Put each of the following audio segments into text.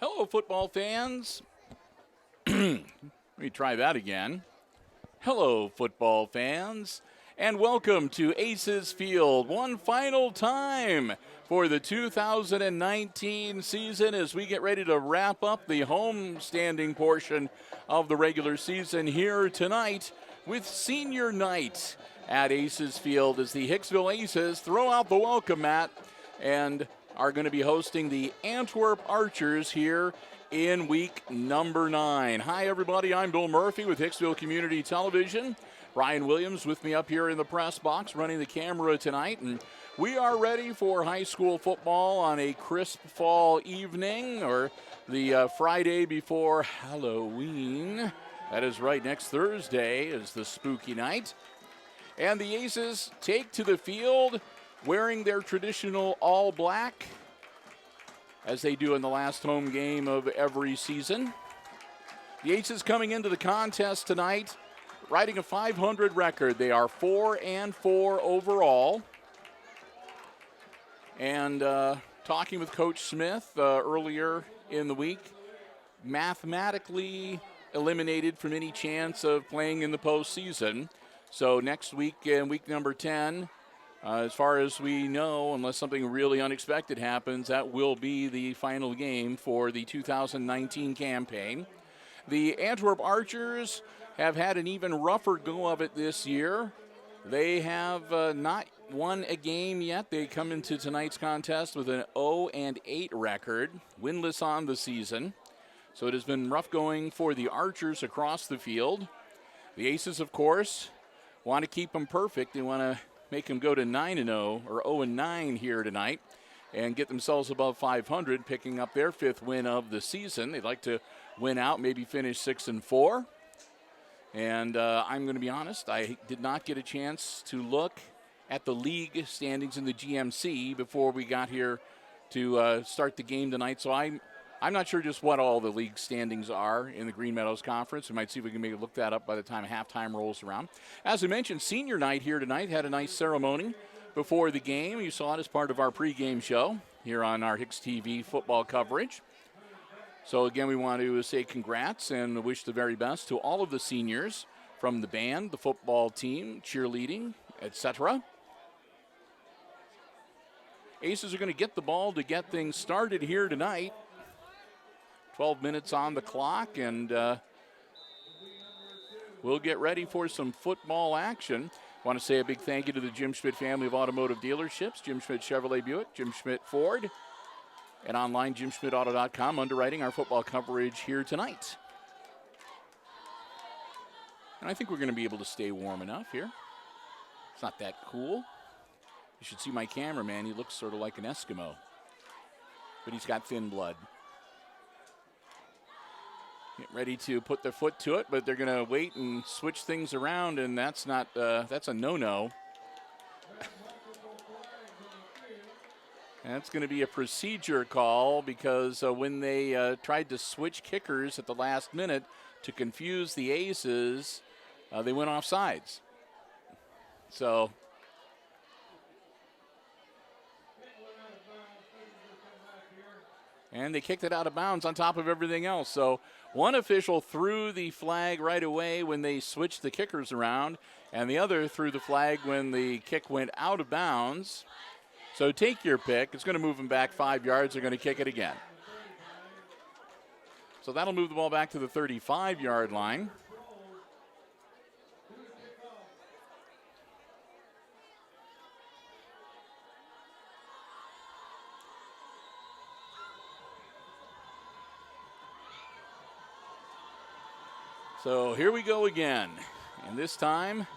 Hello, football fans. Let me try that again. Hello, football fans, and welcome to Aces Field one final time for the 2019 season as we get ready to wrap up the home standing portion of the regular season here tonight with senior night at Aces Field as the Hicksville Aces throw out the welcome mat and are going to be hosting the Antwerp Archers here in week number 9. Hi, everybody. I'm Bill Murphy with Hicksville Community Television. Brian Williams with me up here in the press box running the camera tonight. And we are ready for high school football on a crisp fall evening or the Friday before Halloween. That is right. Next Thursday is the spooky night. And the Aces take to the field wearing their traditional all black, as they do in the last home game of every season. The Aces coming into the contest tonight, riding a 500 record. They are 4-4 overall. And talking with Coach Smith earlier in the week, mathematically eliminated from any chance of playing in the postseason. So next week, in week number 10, as far as we know, unless something really unexpected happens, that will be the final game for the 2019 campaign. The Antwerp Archers have had an even rougher go of it this year. They have not won a game yet. They come into tonight's contest with an 0-8 record, winless on the season. So it has been rough going for the Archers across the field. The Aces, of course, want to keep them perfect. They want to make them go to 9-0 or 0-9 here tonight and get themselves above 500, picking up their 5th win of the season. They'd like to win out, maybe finish 6-4. And I'm going to be honest, I did not get a chance to look at the league standings in the GMC before we got here to start the game tonight. So I'm not sure just what all the league standings are in the Green Meadows Conference. We might see if we can maybe look that up by the time halftime rolls around. As I mentioned, senior night here tonight. Had a nice ceremony before the game. You saw it as part of our pregame show here on our HIX-TV football coverage. So again, we want to say congrats and wish the very best to all of the seniors from the band, the football team, cheerleading, etc. Aces are going to get the ball to get things started here tonight. 12 minutes on the clock, and we'll get ready for some football action. I want to say a big thank you to the Jim Schmidt family of automotive dealerships, Jim Schmidt Chevrolet Buick, Jim Schmidt Ford, and online, JimSchmidtAuto.com, underwriting our football coverage here tonight. And I think we're going to be able to stay warm enough here. It's not that cool. You should see my cameraman. He looks sort of like an Eskimo, but he's got thin blood. Get ready to put their foot to it, but they're going to wait and switch things around, and that's not that's a no-no. That's going to be a procedure call because when they tried to switch kickers at the last minute to confuse the Aces, they went off sides. So and they kicked it out of bounds on top of everything else. So one official threw the flag right away when they switched the kickers around, and the other threw the flag when the kick went out of bounds. So take your pick. It's going to move them back 5 yards. They're going to kick it again. So that'll move the ball back to the 35-yard line. So here we go again. And this time,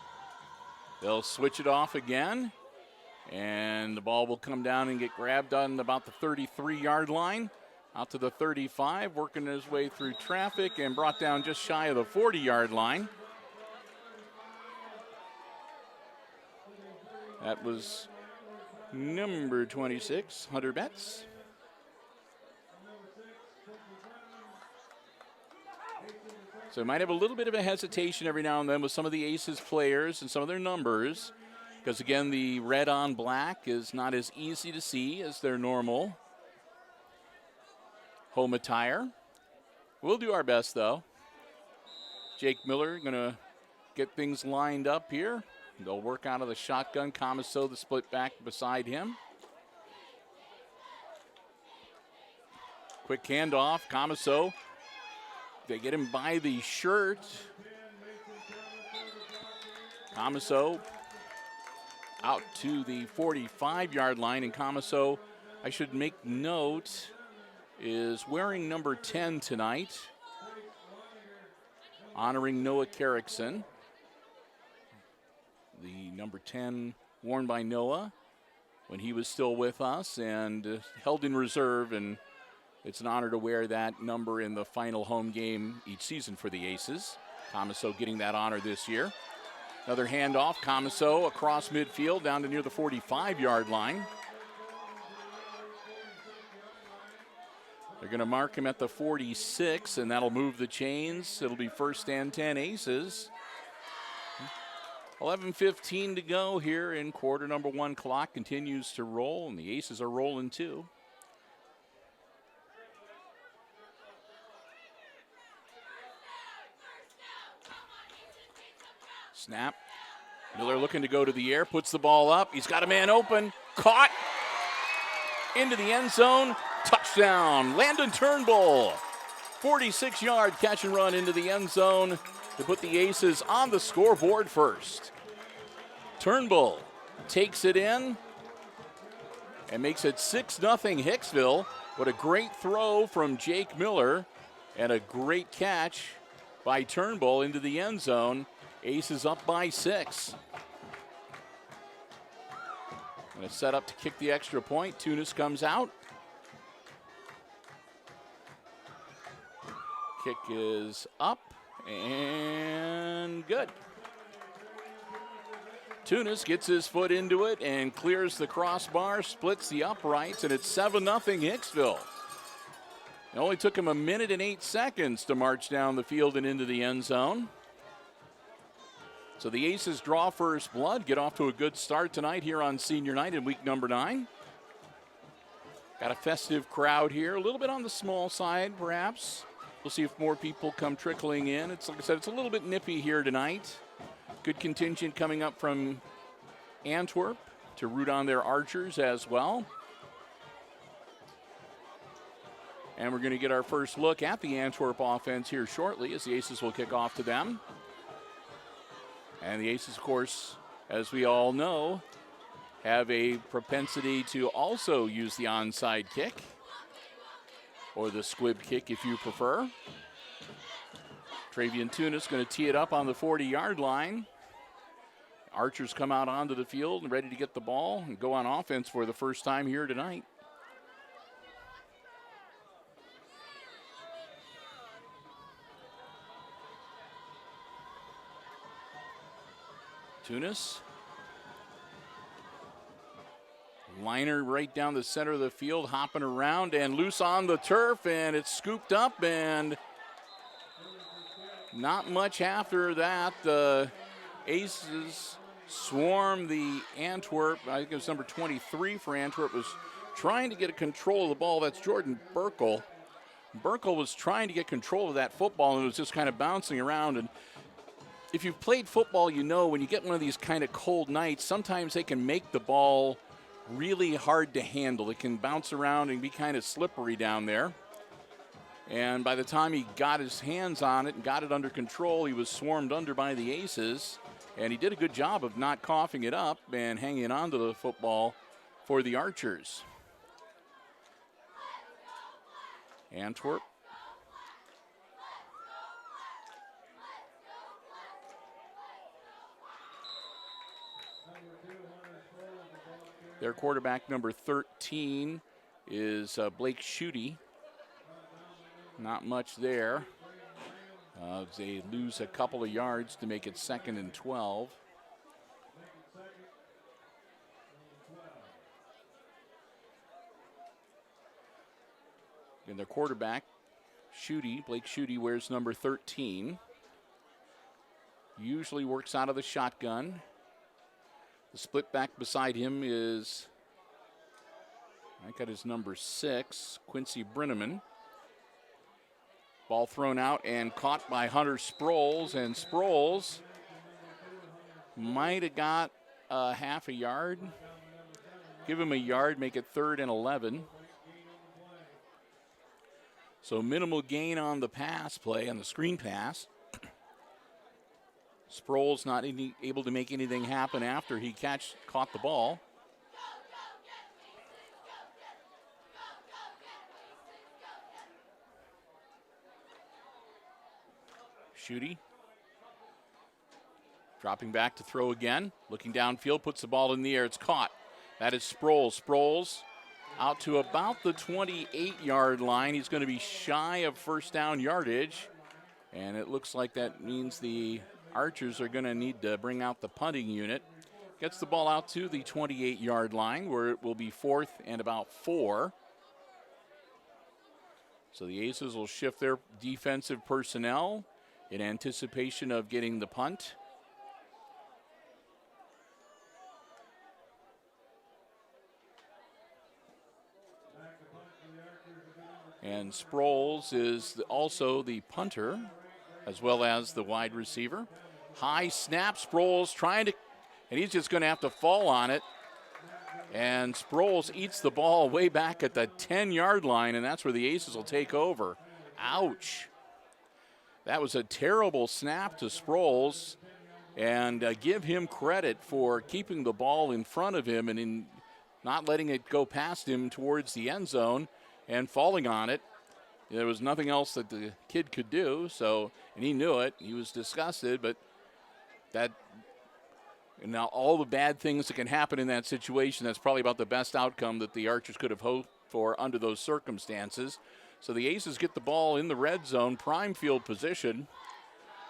They'll switch it off again, and the ball will come down and get grabbed on about the 33-yard line, out to the 35, working his way through traffic and brought down just shy of the 40-yard line. That was number 26, Hunter Betts. So might have a little bit of a hesitation every now and then with some of the Aces players and some of their numbers, because again, the red on black is not as easy to see as their normal home attire. We'll do our best though. Jake Miller gonna get things lined up here. They'll work out of the shotgun. Comiso, the split back beside him. Quick handoff, Comiso. They get him by the shirt. Comiso out to the 45-yard line, and Comiso, I should make note, is wearing number 10 tonight, honoring Noah Carrickson. The number 10 worn by Noah when he was still with us and held in reserve, and it's an honor to wear that number in the final home game each season for the Aces. Comiso getting that honor this year. Another handoff, Comiso across midfield down to near the 45-yard line. They're going to mark him at the 46, and that'll move the chains. It'll be 1st and 10 Aces. 11:15 to go here in quarter number 1. Clock continues to roll, and the Aces are rolling too. Snap. Miller looking to go to the air, puts the ball up. He's got a man open, caught into the end zone. Touchdown, Landon Turnbull. 46-yard catch and run into the end zone to put the Aces on the scoreboard first. Turnbull takes it in and makes it 6-0 Hicksville. What a great throw from Jake Miller and a great catch by Turnbull into the end zone. Aces up by 6. Going to set up to kick the extra point. Tunis comes out. Kick is up and good. Tunis gets his foot into it and clears the crossbar, splits the uprights, and it's 7-0 Hicksville. It only took him 1 minute and 8 seconds to march down the field and into the end zone. So the Aces draw first blood, get off to a good start tonight here on senior night in week number 9. Got a festive crowd here, a little bit on the small side perhaps. We'll see if more people come trickling in. It's like I said, it's a little bit nippy here tonight. Good contingent coming up from Antwerp to root on their archers as well. And we're going to get our first look at the Antwerp offense here shortly as the Aces will kick off to them. And the Aces, of course, as we all know, have a propensity to also use the onside kick, or the squib kick if you prefer. Travian Tunis going to tee it up on the 40-yard line. Archers come out onto the field and ready to get the ball and go on offense for the first time here tonight. Tunis. Liner right down the center of the field, hopping around and loose on the turf, and it's scooped up, and not much after that. The Aces swarm the Antwerp. I think it was number 23 for Antwerp, was trying to get a control of the ball. That's Jordan Burkle. Burkle was trying to get control of that football, and it was just kind of bouncing around. And if you've played football, you know when you get one of these kind of cold nights, sometimes they can make the ball really hard to handle. It can bounce around and be kind of slippery down there. And by the time he got his hands on it and got it under control, he was swarmed under by the Aces. And he did a good job of not coughing it up and hanging on to the football for the Archers. Antwerp. Their quarterback, number 13, is Blake Schutte. Not much there. They lose a couple of yards to make it 2nd and 12. And their quarterback, Blake Schutte, wears number 13. Usually works out of the shotgun. The split back beside him is, I got his number 6, Quincy Brenneman. Ball thrown out and caught by Hunter Sproles, and Sproles might have got half a yard. Give him a yard, make it 3rd and 11. So minimal gain on the pass play, on the screen pass. Sproles not able to make anything happen after he caught the ball. Schutte dropping back to throw again. Looking downfield, puts the ball in the air. It's caught. That is Sproles. Sproles out to about the 28-yard line. He's going to be shy of first down yardage. And it looks like that means the Archers are going to need to bring out the punting unit. Gets the ball out to the 28-yard line, where it will be 4th and about 4. So the Aces will shift their defensive personnel in anticipation of getting the punt. And Sproles is also the punter, as well as the wide receiver. High snap, Sproles trying to, and he's just going to have to fall on it. And Sproles eats the ball way back at the 10-yard line, and that's where the Aces will take over. Ouch. That was a terrible snap to Sproles, and give him credit for keeping the ball in front of him and in not letting it go past him towards the end zone and falling on it. There was nothing else that the kid could do, so, and he knew it. He was disgusted, but that, and now all the bad things that can happen in that situation, that's probably about the best outcome that the Archers could have hoped for under those circumstances. So the Aces get the ball in the red zone, prime field position.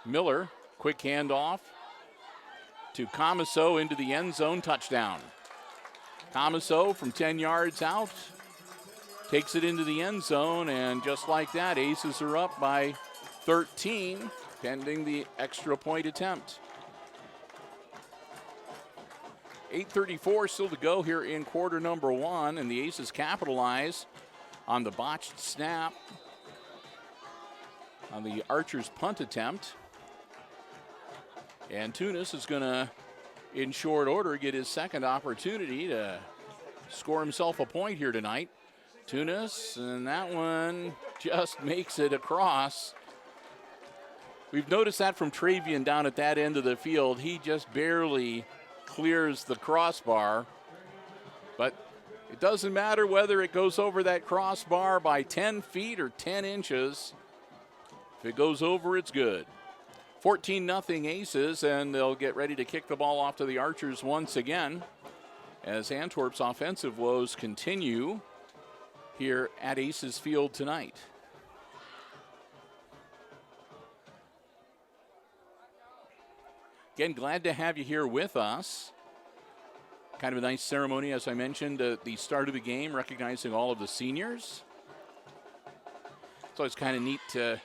Miller, quick handoff to Comiso into the end zone, touchdown. Comiso from 10 yards out takes it into the end zone, and just like that, Aces are up by 13, pending the extra point attempt. 8:34 still to go here in quarter number 1, and the Aces capitalize on the botched snap on the Archers' punt attempt. And Tunis is going to, in short order, get his second opportunity to score himself a point here tonight. Tunis, and that one just makes it across. We've noticed that from Travian down at that end of the field. He just barely clears the crossbar, but it doesn't matter whether it goes over that crossbar by 10 feet or 10 inches. If it goes over, it's good. 14-0 Aces, and they'll get ready to kick the ball off to the Archers once again as Antwerp's offensive woes continue here at Aces Field tonight. Again, glad to have you here with us. Kind of a nice ceremony, as I mentioned, at the start of the game, recognizing all of the seniors. It's always kind of neat to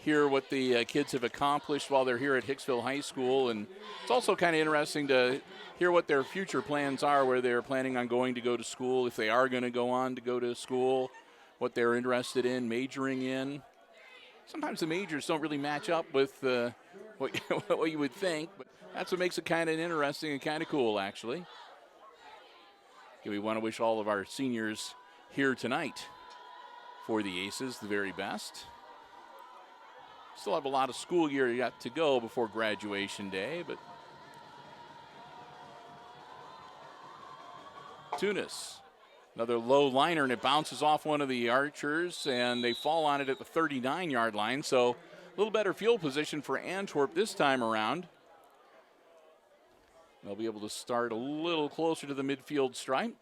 hear what the kids have accomplished while they're here at Hicksville High School, and it's also kind of interesting to hear what their future plans are, where they're planning on going to go to school, if they are going to go on to go to school, what they're interested in, majoring in. Sometimes the majors don't really match up with what you would think, but that's what makes it kind of interesting and kind of cool, actually. We want to wish all of our seniors here tonight for the Aces the very best. Still have a lot of school year yet to go before graduation day, but Tunis, another low liner, and it bounces off one of the Archers, and they fall on it at the 39-yard line, so a little better field position for Antwerp this time around. They'll be able to start a little closer to the midfield stripe.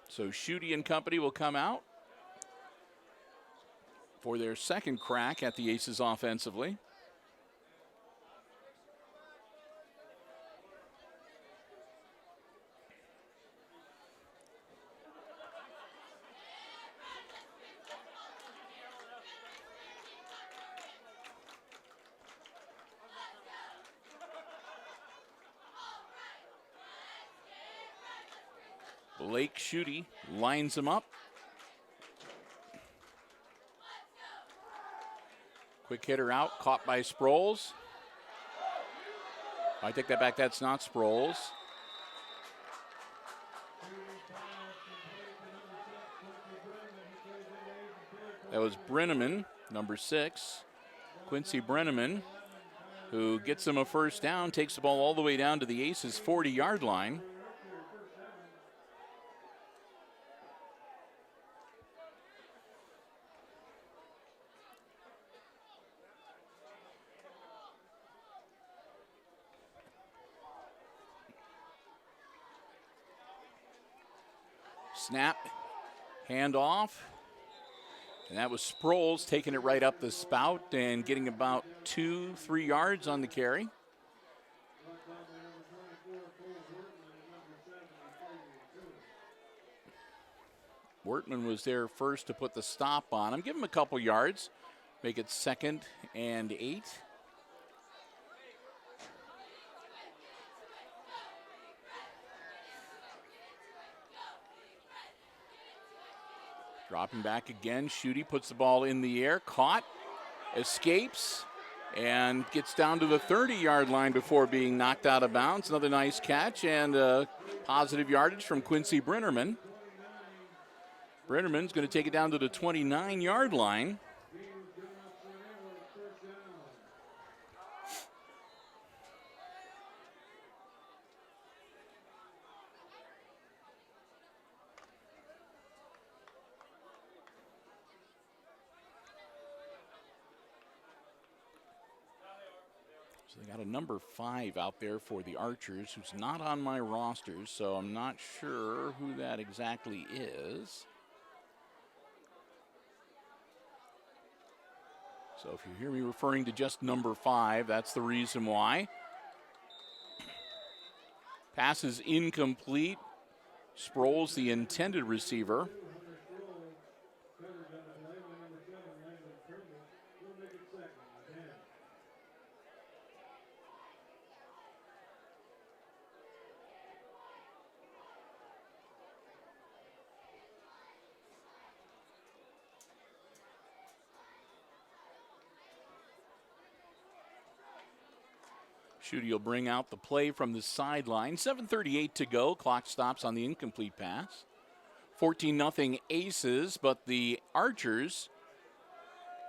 So Schutte and company will come out for their second crack at the Aces offensively. Blake Schutte lines him up. Quick hitter out, caught by Sproles. I take that back, that's not Sproles. That was Brenneman, number 6. Quincy Brenneman, who gets him a first down, takes the ball all the way down to the Aces' 40-yard line. Snap, handoff, and that was Sproles taking it right up the spout and getting about 2-3 yards on the carry. Wortman was there first to put the stop on him. Give him a couple yards, make it 2nd and 8. Dropping back again, Schutte puts the ball in the air, caught, escapes, and gets down to the 30-yard line before being knocked out of bounds. Another nice catch and positive yardage from Quincy Brenneman. Brenneman's going to take it down to the 29-yard line. So they got a number 5 out there for the Archers, who's not on my roster, so I'm not sure who that exactly is. So if you hear me referring to just number 5, that's the reason why. Pass is incomplete. Sproles, the intended receiver. Schutte will bring out the play from the sideline. 7:38 to go. Clock stops on the incomplete pass. 14-0 Aces, but the Archers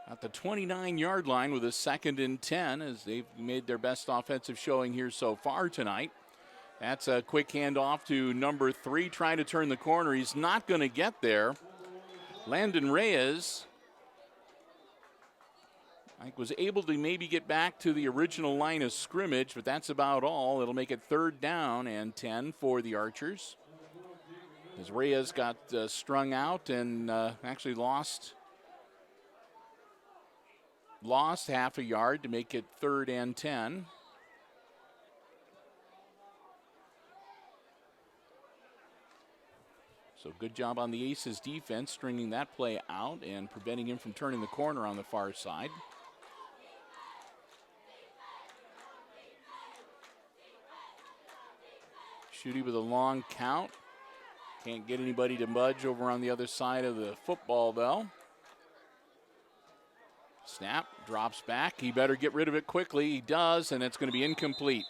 at the 29-yard line with a 2nd and 10 as they've made their best offensive showing here so far tonight. That's a quick handoff to number 3, trying to turn the corner. He's not going to get there. Landon Reyes, I think, was able to maybe get back to the original line of scrimmage, but that's about all. It'll make it 3rd down and 10 for the Archers, as Reyes got strung out and actually lost half a yard to make it 3rd and 10. So good job on the Aces defense stringing that play out and preventing him from turning the corner on the far side. Schutte with a long count. Can't get anybody to budge over on the other side of the football, though. Snap, drops back. He better get rid of it quickly. He does, and it's going to be incomplete.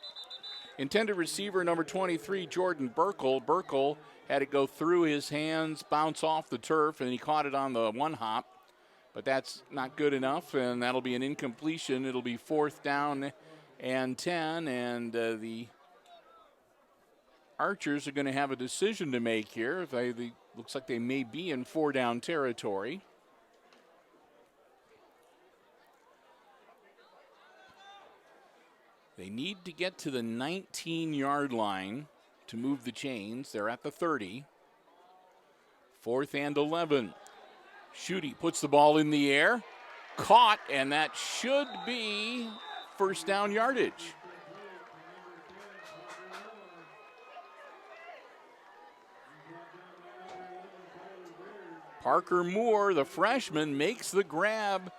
Intended receiver number 23, Jordan Burkle. Burkle had it go through his hands, bounce off the turf, and he caught it on the one hop. But that's not good enough, and that'll be an incompletion. It'll be 4th down and 10, and the Archers are going to have a decision to make here. Looks like they may be in 4-down territory. They need to get to the 19-yard line to move the chains. They're at the 30. 4th and 11. Schutte puts the ball in the air. Caught, and that should be first down yardage. Parker Moore, the freshman, makes the grab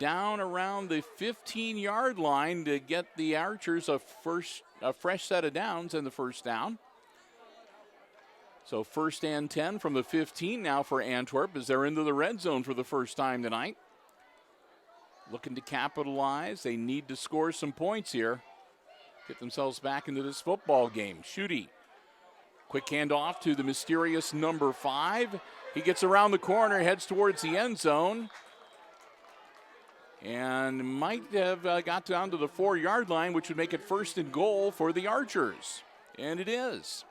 down around the 15-yard line to get the Archers a fresh set of downs and the first down. So 1st and 10 from the 15 now for Antwerp as they're into the red zone for the first time tonight. Looking to capitalize. They need to score some points here. Get themselves back into this football game. Schutte. Quick handoff to the mysterious number 5. He gets around the corner, heads towards the end zone. And might have got down to the 4-yard line, which would make it 1st and goal for the Archers. And it is.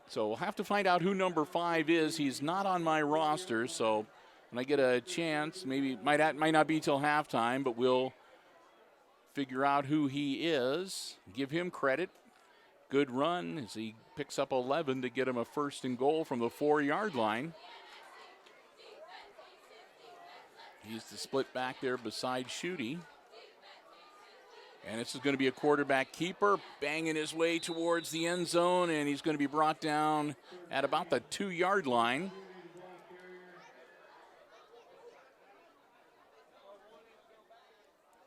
So we'll have to find out who number 5 is. He's not on my roster, so when I get a chance, maybe might not be till halftime, but we'll figure out who he is. Give him credit. Good run as he picks up 11 to get him a 1st and goal from the 4-yard line. He's the split back there beside Schutte. And this is going to be a quarterback keeper, banging his way towards the end zone, and he's going to be brought down at about the 2-yard line.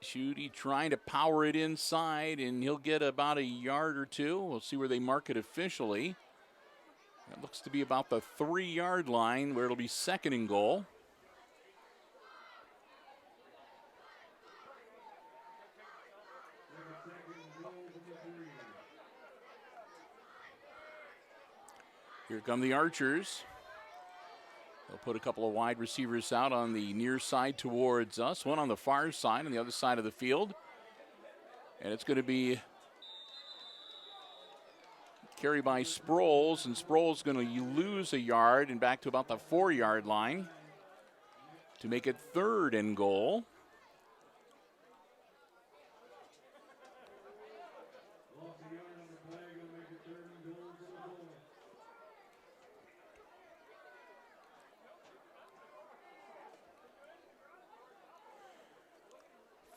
Schutte trying to power it inside, and he'll get about a yard or two. We'll see where they mark it officially. That looks to be about the 3-yard line where it'll be 2nd and goal. Here come the Archers. They'll put a couple of wide receivers out on the near side towards us. One on the far side on the other side of the field. And it's going to be carry by Sproles. And Sproles going to lose a yard and back to about the 4-yard line to make it 3rd and goal.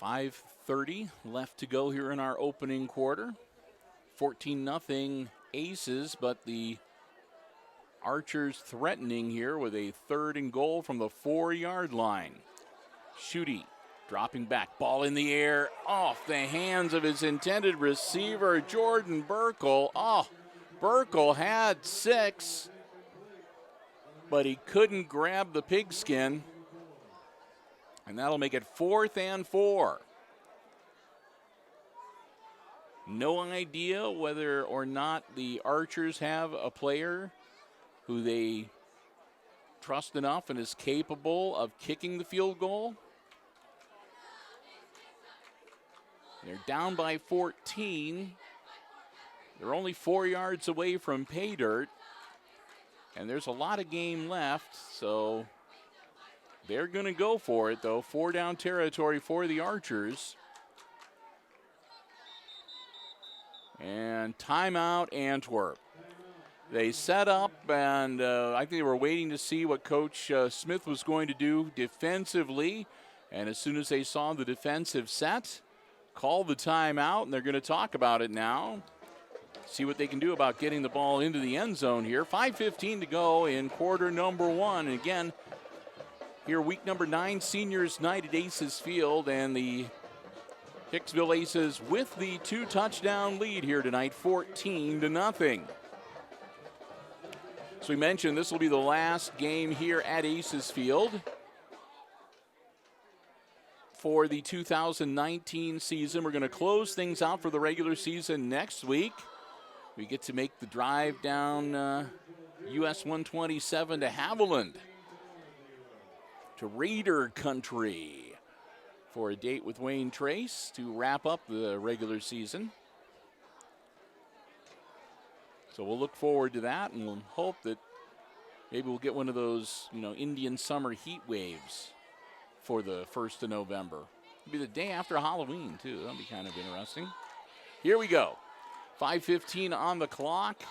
.5:30 left to go here in our opening quarter. 14-0 Aces, but the Archers threatening here with a 3rd and goal from the 4-yard line. Schutte dropping back, ball in the air, off the hands of his intended receiver, Jordan Burkle. Oh, Burkle had 6, but he couldn't grab the pigskin. And that'll make it 4th and 4. No idea whether or not the Archers have a player who they trust enough and is capable of kicking the field goal. They're down by 14. They're only 4 yards away from pay dirt. And there's a lot of game left, so they're going to go for it, though. 4-down territory for the Archers. And timeout, Antwerp. They set up, and I think they were waiting to see what Coach Smith was going to do defensively. And as soon as they saw the defensive set, called the timeout, and they're going to talk about it now. See what they can do about getting the ball into the end zone here. 5:15 to go in quarter number 1. And again, here, week number 9, seniors night at Aces Field, and the Hicksville Aces with the 2-touchdown lead here tonight, 14-0. So we mentioned this will be the last game here at Aces Field for the 2019 season. We're going to close things out for the regular season next week. We get to make the drive down US 127 to Haviland, to Raider country, for a date with Wayne Trace to wrap up the regular season. So we'll look forward to that, and we'll hope that maybe we'll get one of those, Indian summer heat waves for the 1st of November. It'll be the day after Halloween, too. That'll be kind of interesting. Here we go. 5:15 on the clock.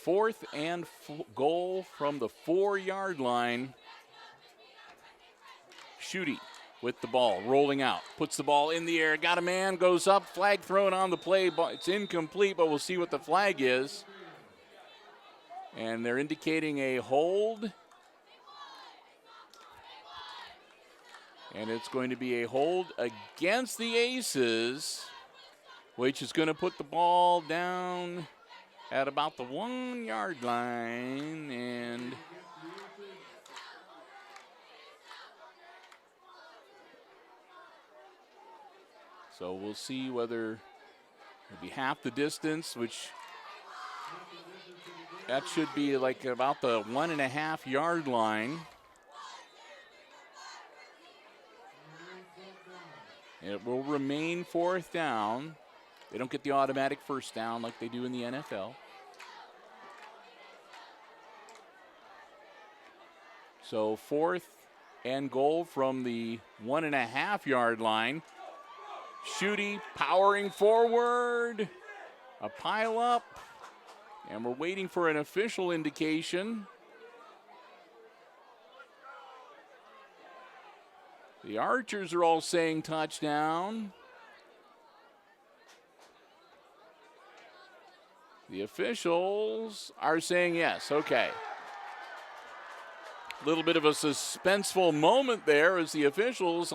4th and goal from the 4-yard line. Schutte with the ball, rolling out, puts the ball in the air, got a man, goes up, flag thrown on the play, but it's incomplete, but we'll see what the flag is. And they're indicating a hold. And it's going to be a hold against the Aces, which is going to put the ball down at about the 1-yard line. And so we'll see whether it'll be half the distance, which that should be like about the 1.5-yard line. It will remain 4th down. They don't get the automatic first down like they do in the NFL. So 4th and goal from the 1.5-yard line. Schutte powering forward. A pile up. And we're waiting for an official indication. The Archers are all saying touchdown. The officials are saying yes. Okay. A little bit of a suspenseful moment there as the officials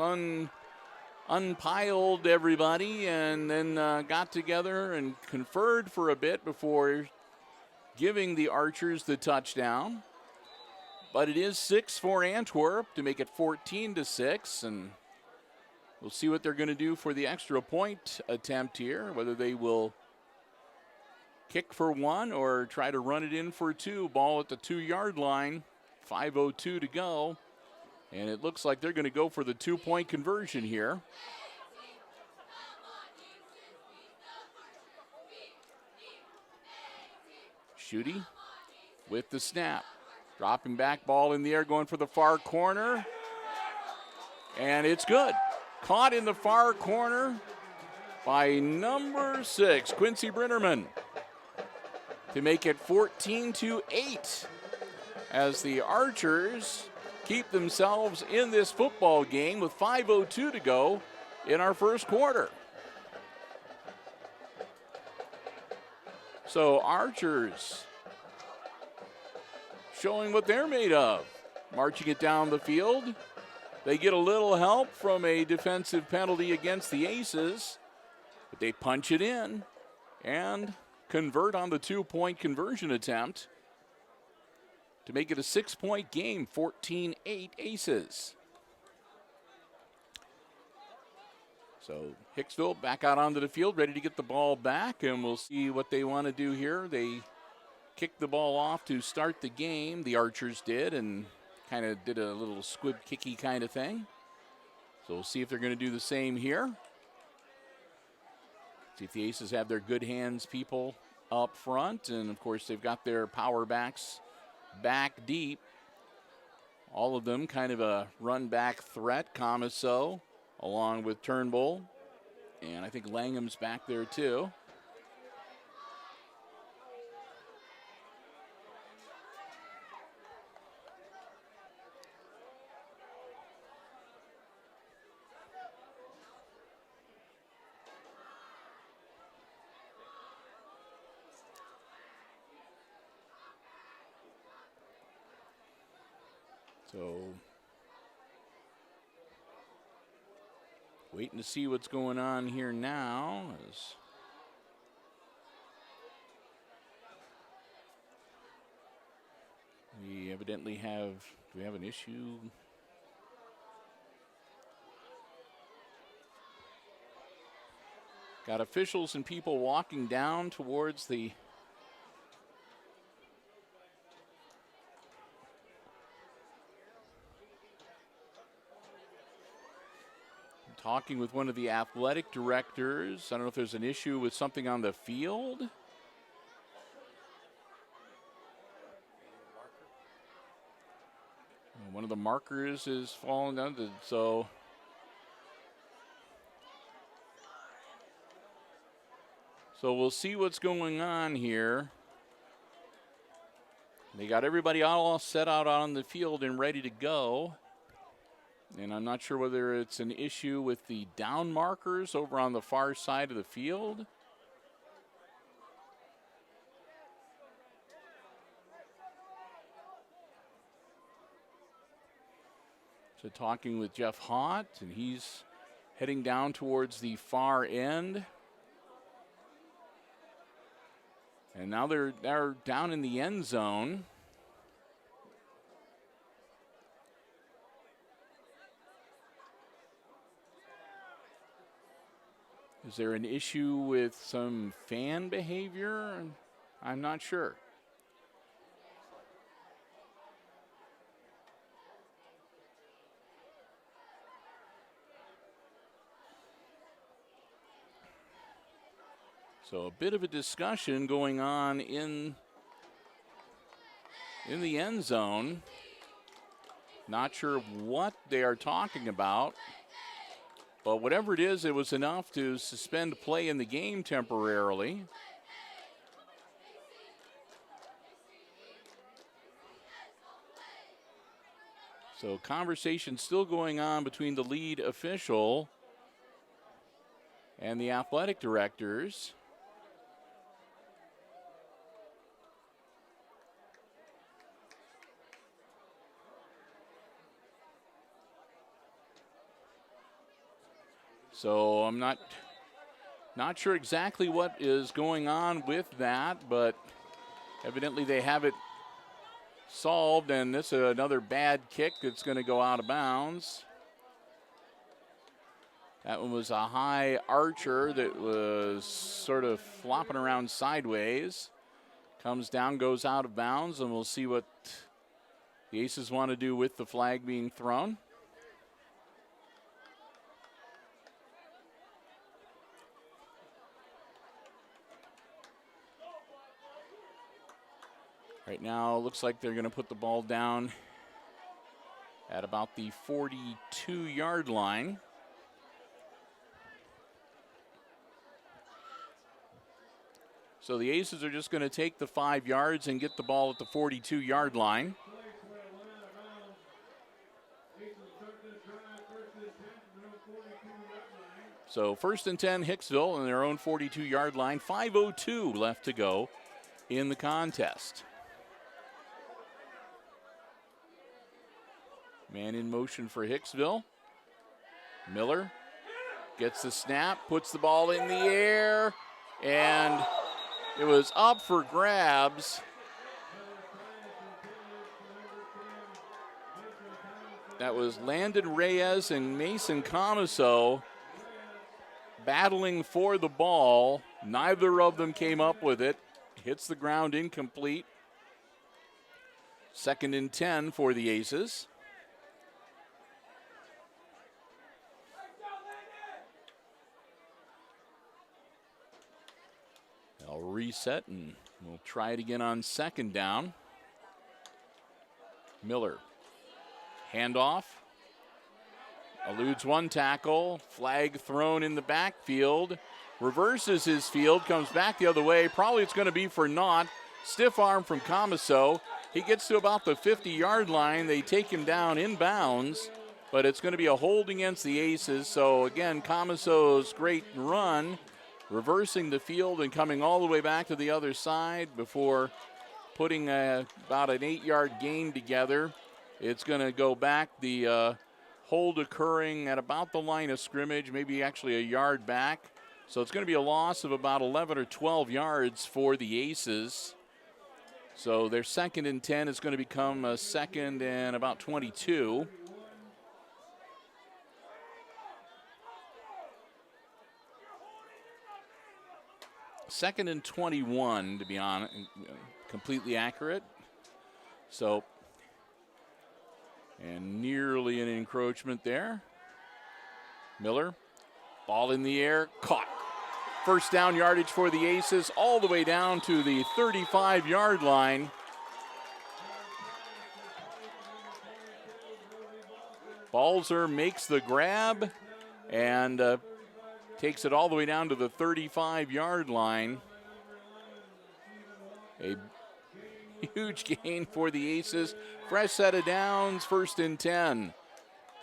unpiled everybody and then got together and conferred for a bit before giving the Archers the touchdown. But it is 6 for Antwerp to make it 14-6, and we'll see what they're going to do for the extra point attempt here, whether they will kick for 1 or try to run it in for 2. Ball at the 2-yard line, 5:02 to go, and it looks like they're going to go for the 2-point conversion here. Schutte with the snap. Dropping back, ball in the air, going for the far corner. And it's good. Caught in the far corner by number 6, Quincy Brinnerman, to make it 14-8 as the Archers keep themselves in this football game with 5:02 to go in our first quarter. So Archers showing what they're made of, marching it down the field. They get a little help from a defensive penalty against the Aces, but they punch it in and convert on the 2-point conversion attempt to make it a 6-point game, 14-8 Aces. So Hicksville back out onto the field, ready to get the ball back, and we'll see what they want to do here. They kicked the ball off to start the game, the Archers did, and kind of did a little squib kicky kind of thing. So we'll see if they're going to do the same here. See if the Aces have their good hands people up front, and of course they've got their power backs back deep. All of them kind of a run back threat, Comiso, along with Turnbull, and I think Langham's back there too. So, waiting to see what's going on here now. We evidently have, do we have an issue? Got officials and people walking down towards the talking with one of the athletic directors. I don't know if there's an issue with something on the field. One of the markers is falling down, so So we'll see what's going on here. They got everybody all set out on the field and ready to go. And I'm not sure whether it's an issue with the down markers over on the far side of the field. So talking with Jeff Hott, and he's heading down towards the far end. And now they're down in the end zone. Is there an issue with some fan behavior? I'm not sure. So a bit of a discussion going on in the end zone. Not sure what they are talking about, but whatever it is, it was enough to suspend play in the game temporarily. So conversation still going on between the lead official and the athletic directors. So I'm not sure exactly what is going on with that, but evidently they have it solved, and this is another bad kick that's going to go out of bounds. That one was a high archer that was sort of flopping around sideways. Comes down, goes out of bounds, and we'll see what the Aces want to do with the flag being thrown. Right now, it looks like they're going to put the ball down at about the 42-yard line. So the Aces are just going to take the 5 yards and get the ball at the 42-yard line. So 1st and 10, Hicksville on their own 42-yard line. 5:02 left to go in the contest. Man in motion for Hicksville. Miller gets the snap, puts the ball in the air, and it was up for grabs. That was Landon Reyes and Mason Comiso battling for the ball. Neither of them came up with it. Hits the ground incomplete. 2nd and 10 for the Aces. They'll reset and we'll try it again on 2nd down. Miller, handoff, eludes one tackle, flag thrown in the backfield, reverses his field, comes back the other way. Probably it's going to be for naught. Stiff arm from Comiso. He gets to about the 50-yard line. They take him down inbounds, but it's going to be a hold against the Aces. So again, Comiso's great run, reversing the field and coming all the way back to the other side before putting about an 8-yard gain together. It's going to go back, the hold occurring at about the line of scrimmage, maybe actually a yard back. So it's going to be a loss of about 11 or 12 yards for the Aces. So their 2nd and 10 is going to become a 2nd and about 22. Second and 21, to be honest, completely accurate. So, and nearly an encroachment there. Miller, ball in the air, caught. 1st down yardage for the Aces, all the way down to the 35-yard line. Balzer makes the grab, and takes it all the way down to the 35-yard line. A huge gain for the Aces. Fresh set of downs, 1st and 10.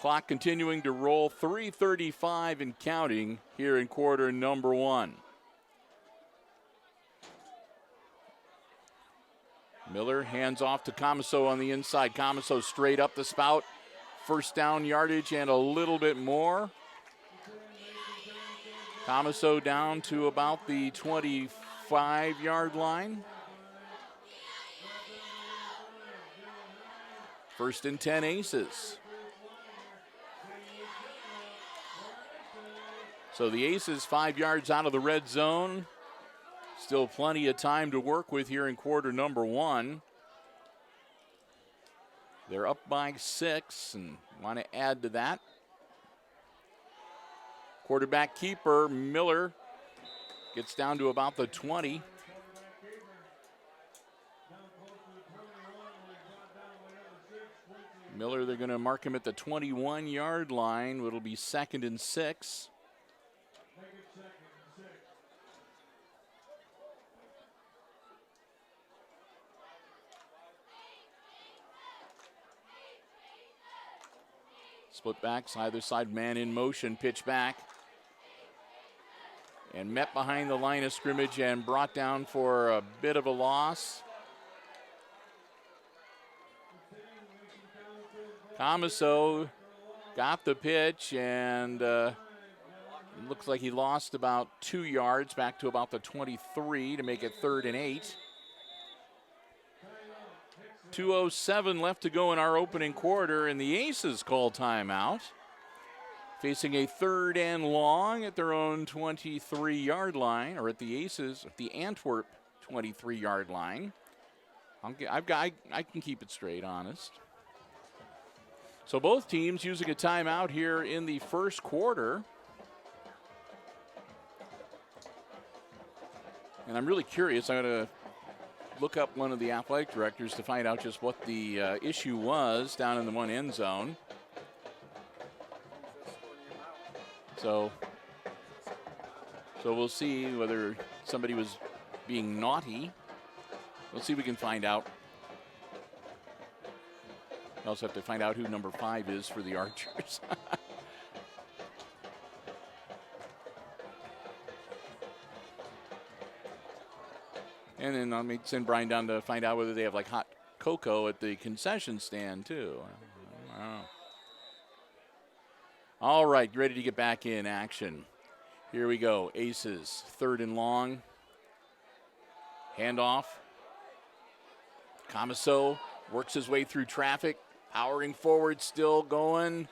Clock continuing to roll, 3:35 and counting here in quarter number 1. Miller hands off to Comiso on the inside. Comiso straight up the spout. 1st down yardage and a little bit more. Comiso down to about the 25-yard line. 1st and 10 Aces. So the Aces 5 yards out of the red zone. Still plenty of time to work with here in quarter number 1. They're up by 6 and want to add to that. Quarterback keeper Miller gets down to about the 20. Miller, they're going to mark him at the 21-yard line. It'll be 2nd and 6. Split backs, either side, man in motion, pitch back. And met behind the line of scrimmage and brought down for a bit of a loss. Comiso got the pitch and looks like he lost about 2 yards back to about the 23 to make it 3rd and 8. 2:07 left to go in our opening quarter, and the Aces call timeout. Facing a 3rd and long at their own 23-yard line, or at the Aces, at the Antwerp 23-yard line. I can keep it straight, honest. So both teams using a timeout here in the 1st quarter. And I'm really curious. I'm going to look up one of the athletic directors to find out just what the issue was down in the one end zone. So we'll see whether somebody was being naughty. We'll see if we can find out. We also have to find out who number 5 is for the Archers. And then I may send Brian down to find out whether they have like hot cocoa at the concession stand too. I don't know. All right, ready to get back in action. Here we go. Aces, 3rd and long. Handoff. Comiso works his way through traffic, powering forward, still going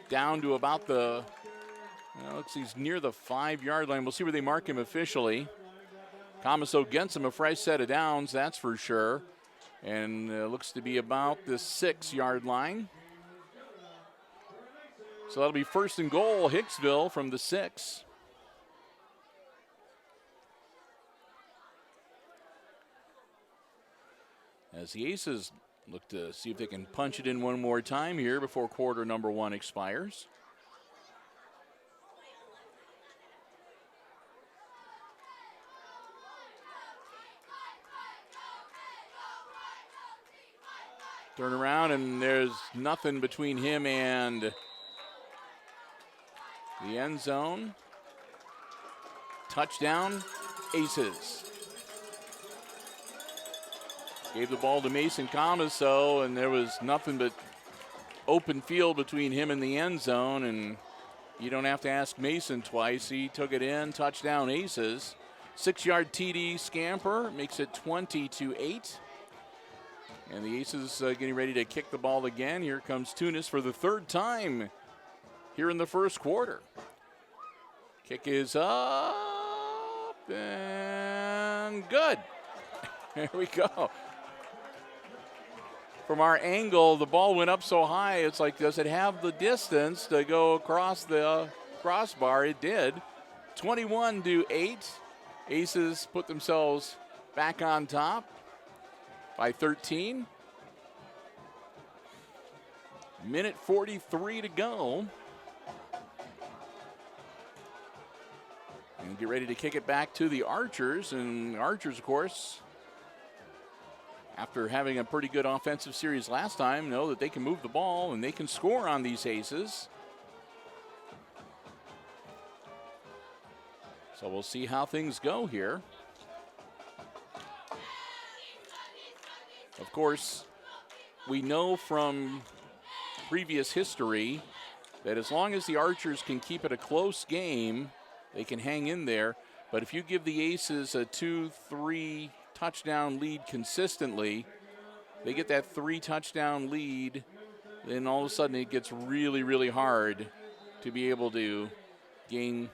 down to about the, looks he's near the 5-yard line. We'll see where they mark him officially. Comiso gets him a fresh set of downs, that's for sure. And looks to be about the 6-yard line. So that'll be 1st and goal, Hicksville from the 6. As the Aces look to see if they can punch it in one more time here before quarter number 1 expires. Turn around, and there's nothing between him and the end zone. Touchdown, Aces. Gave the ball to Mason Comiso, and there was nothing but open field between him and the end zone, and you don't have to ask Mason twice. He took it in, touchdown, Aces. 6-yard TD scamper makes it 20-8. And the Aces getting ready to kick the ball again. Here comes Tunis for the 3rd time here in the 1st quarter. Kick is up and good. There we go. From our angle, the ball went up so high, it's like, does it have the distance to go across the crossbar? It did. 21-8. Aces put themselves back on top by 13. Minute 43 to go. And get ready to kick it back to the Archers. And the Archers, of course, after having a pretty good offensive series last time, know that they can move the ball and they can score on these aces. So we'll see how things go here. Of course, we know from previous history that as long as the Archers can keep it a close game, they can hang in there. But if you give the Aces a 2-3 touchdown lead consistently, they get that 3 touchdown lead, then all of a sudden it gets really, really hard to be able to gain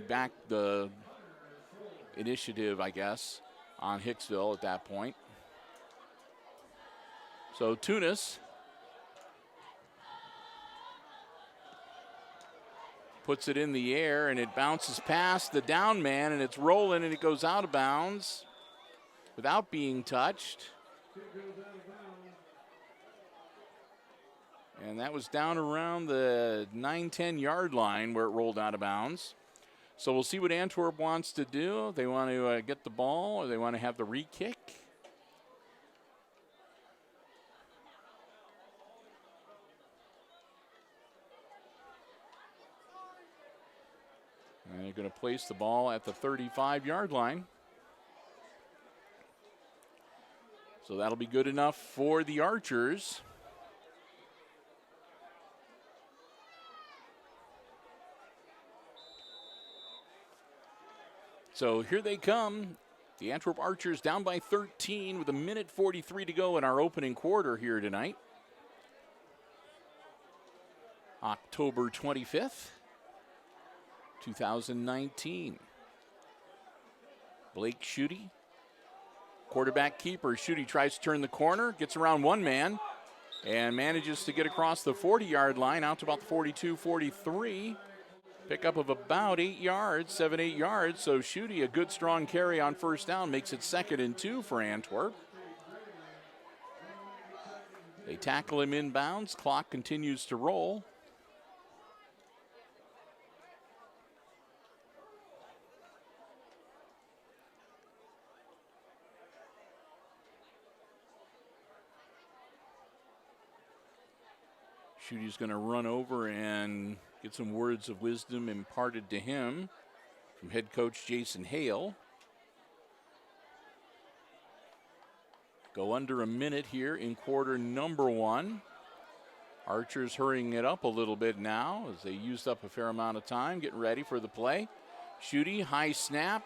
back the initiative, I guess, on Hicksville at that point. So Tunis puts it in the air, and it bounces past the down man, and it's rolling, and it goes out of bounds without being touched. And that was down around the 9-10 yard line where it rolled out of bounds. So we'll see what Antwerp wants to do. They want to get the ball, or they want to have the re-kick. And they're going to place the ball at the 35 yard line. So that'll be good enough for the Archers. So here they come. The Antwerp Archers down by 13 with 1:43 to go in our opening quarter here tonight. October 25th, 2019. Blake Schutte, quarterback keeper. Schutte tries to turn the corner, gets around one man, and manages to get across the 40 yard line out to about the 42, 43. Pickup of about 8 yards, 7-8 yards. So Schutte, a good strong carry on first down, makes it 2nd and 2 for Antwerp. They tackle him inbounds. Clock continues to roll. Schutte's going to run over and get some words of wisdom imparted to him from head coach Jason Hale. Go under a minute here in quarter number 1. Archers hurrying it up a little bit now as they used up a fair amount of time getting ready for the play. Schutte, high snap.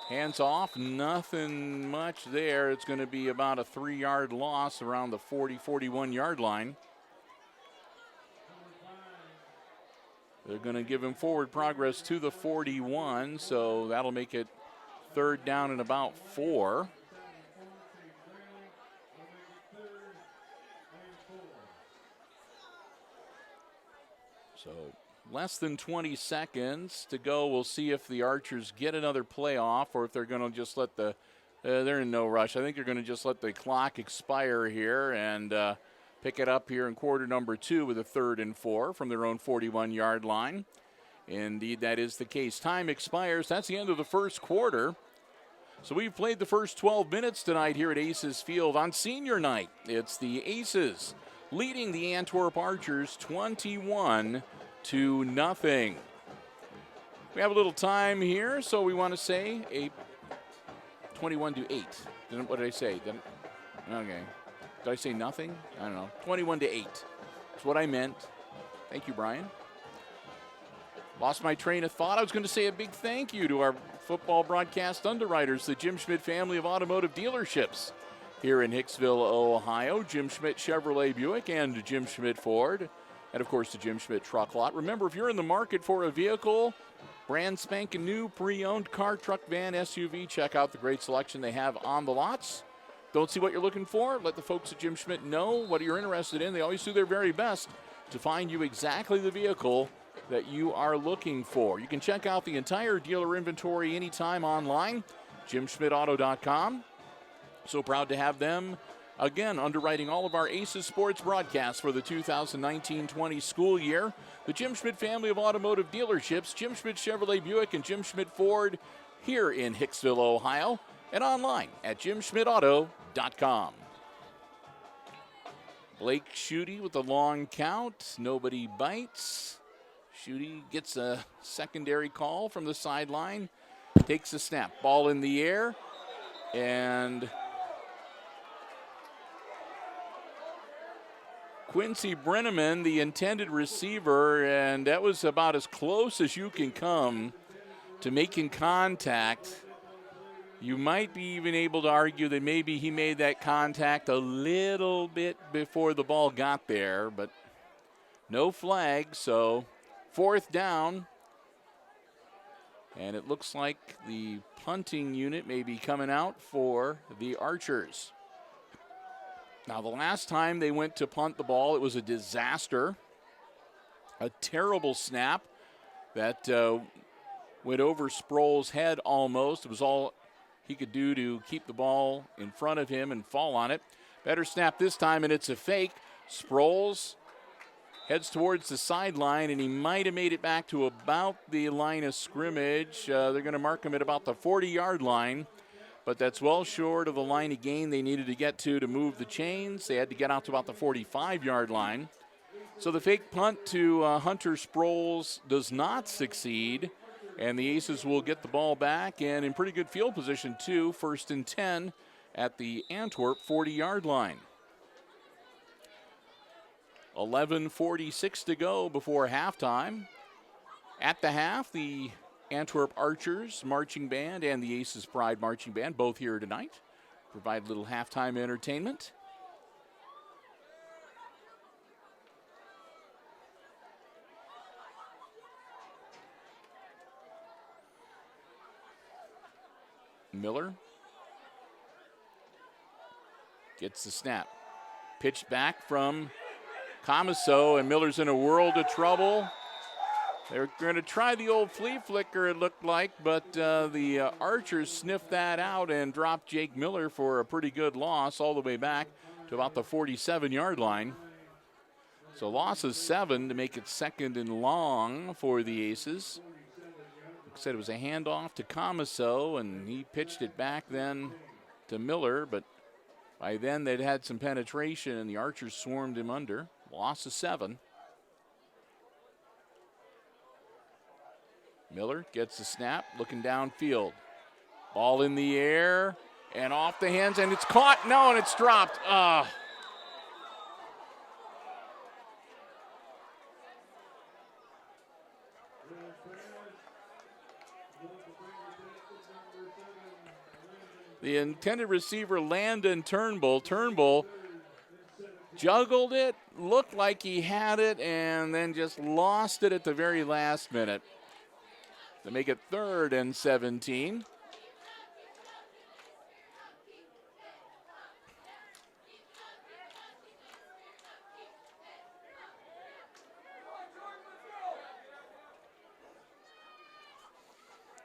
Hands off, nothing much there. It's going to be about a 3 yard loss around the 40, 41 yard line. They're going to give him forward progress to the 41, so that'll make it 3rd down and about 4. So less than 20 seconds to go. We'll see if the Archers get another play off or if they're going to just let the, they're in no rush. I think they're going to just let the clock expire here and pick it up here in quarter number 2 with a 3rd and 4 from their own 41 yard line. Indeed, that is the case. Time expires. That's the end of the first quarter. So we've played the first 12 minutes tonight here at Aces Field on senior night. It's the Aces leading the Antwerp Archers 21-0. We have a little time here, so we want to say a 21-8. What did I say? Okay. Did I say nothing? I don't know. 21-8. That's what I meant. Thank you, Brian. Lost my train of thought. I was going to say a big thank you to our football broadcast underwriters, the Jim Schmidt family of automotive dealerships here in Hicksville, Ohio. Jim Schmidt Chevrolet Buick and Jim Schmidt Ford. And, of course, the Jim Schmidt Truck Lot. Remember, if you're in the market for a vehicle, brand spanking new, pre-owned car, truck, van, SUV, check out the great selection they have on the lots. Don't see what you're looking for? Let the folks at Jim Schmidt know what you're interested in. They always do their very best to find you exactly the vehicle that you are looking for. You can check out the entire dealer inventory anytime online, jimschmidtauto.com. So proud to have them Again, underwriting all of our Aces sports broadcasts for the 2019-20 school year. The Jim Schmidt family of automotive dealerships, Jim Schmidt Chevrolet Buick and Jim Schmidt Ford, here in Hicksville, Ohio, and online at jimschmidtauto.com. Blake Schutte with a long count. Nobody bites. Schutte gets a secondary call from the sideline. Takes a snap. Ball in the air. And Quincy Brenneman, the intended receiver, and that was about as close as you can come to making contact. You might be even able to argue that maybe he made that contact a little bit before the ball got there, but no flag, so 4th down. And it looks like the punting unit may be coming out for the Archers. Now, the last time they went to punt the ball, it was a disaster. A terrible snap that went over Sproul's head almost. It was all he could do to keep the ball in front of him and fall on it. Better snap this time, and it's a fake. Sproles heads towards the sideline, and he might have made it back to about the line of scrimmage. They're going to mark him at about the 40-yard line, but that's well short of the line of gain they needed to get to move the chains. They had to get out to about the 45-yard line. So the fake punt to Hunter Sproles does not succeed. And the Aces will get the ball back and in pretty good field position, too. 1st and 10 at the Antwerp 40-yard line. 11:46 to go before halftime. At the half, the Antwerp Archers Marching Band and the Aces Pride Marching Band, both here tonight, provide a little halftime entertainment. Miller gets the snap. Pitched back from Comiso, and Miller's in a world of trouble. They're going to try the old flea flicker, it looked like, but the Archers sniffed that out and dropped Jake Miller for a pretty good loss all the way back to about the 47-yard line. So loss of 7 to make it 2nd and long for the Aces. Said it was a handoff to Comiso, and he pitched it back then to Miller, but by then they'd had some penetration, and the Archers swarmed him under. Loss of 7. Miller gets the snap, looking downfield. Ball in the air, and off the hands, and it's caught. No, and it's dropped. The intended receiver, Landon Turnbull juggled it, looked like he had it, and then just lost it at the very last minute to make it 3rd and 17.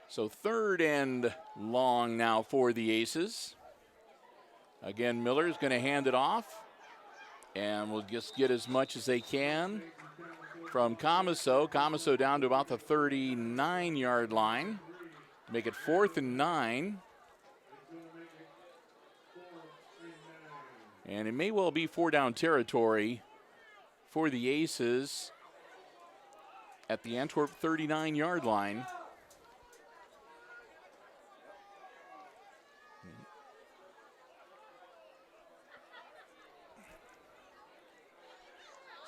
So 3rd and long now for the Aces. Again, Miller's going to hand it off, and we'll just get as much as they can from Comiso. Comiso down to about the 39-yard line. Make it 4th and 9. And it may well be 4-down territory for the Aces at the Antwerp 39-yard line.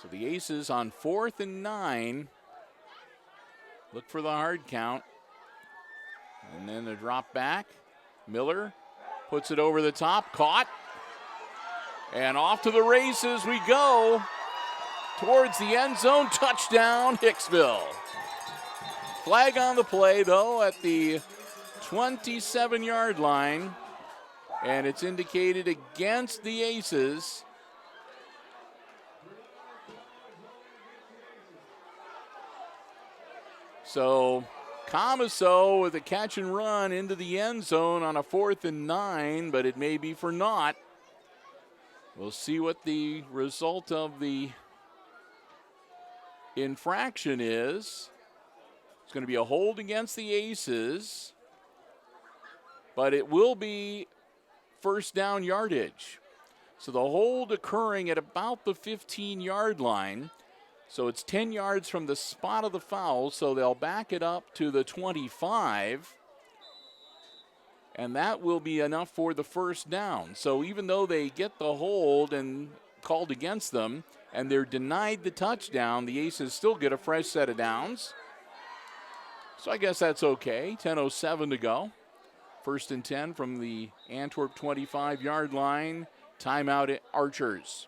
So the Aces on 4th and 9. Look for the hard count. And then the drop back. Miller puts it over the top. Caught. And off to the races we go. Towards the end zone. Touchdown, Hicksville. Flag on the play, though, at the 27-yard line. And it's indicated against the Aces. So Comiso with a catch and run into the end zone on a 4th and 9, but it may be for naught. We'll see what the result of the infraction is. It's going to be a hold against the Aces, but it will be first down yardage. So the hold occurring at about the 15-yard line. So it's 10 yards from the spot of the foul, so they'll back it up to the 25. And that will be enough for the first down. So even though they get the hold and called against them, and they're denied the touchdown, the Aces still get a fresh set of downs. So I guess that's okay. 10:07 to go. First and 10 from the Antwerp 25-yard line. Timeout at Archers.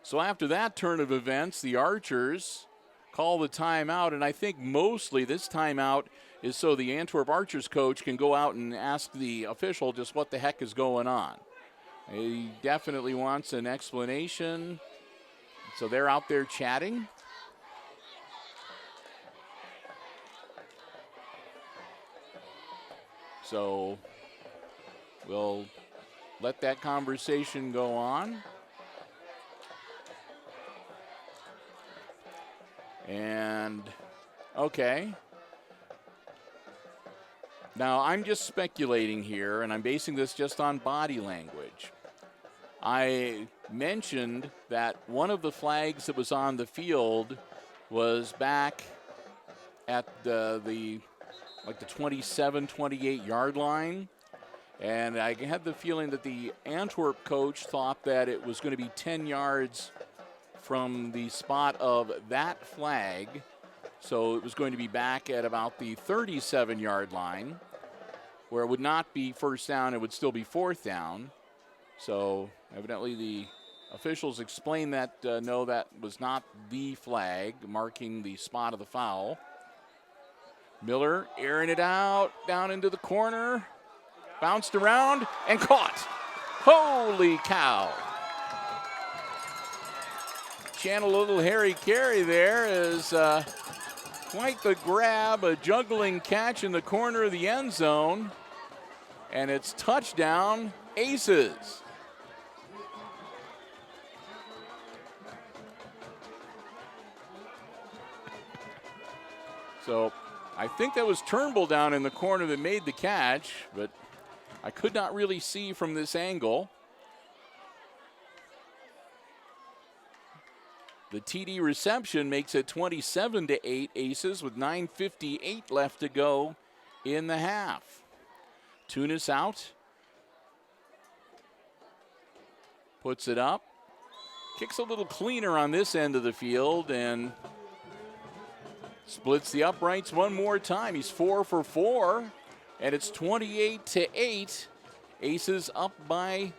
So after that turn of events, the Archers call the timeout, and I think mostly this timeout is so the Antwerp Archers coach can go out and ask the official just what the heck is going on. He definitely wants an explanation. So they're out there chatting. So we'll let that conversation go on. And, okay. Now, I'm just speculating here, and I'm basing this just on body language. I mentioned that one of the flags that was on the field was back at the 27, 28-yard line. And I had the feeling that the Antwerp coach thought that it was going to be 10 yards from the spot of that flag. So it was going to be back at about the 37-yard line, where it would not be first down, it would still be fourth down. So evidently the officials explained that, no, that was not the flag marking the spot of the foul. Miller airing it out, down into the corner, bounced around, and caught. Holy cow. Channel a little Harry Carey there is quite the grab, a juggling catch in the corner of the end zone, and it's touchdown, Aces. So I think that was Turnbull down in the corner that made the catch, but I could not really see from this angle. The TD reception makes it 27-8 Aces with 9:58 left to go in the half. Tunis out. Puts it up. Kicks a little cleaner on this end of the field and splits the uprights one more time. He's 4 for 4, and it's 28-8. Aces up by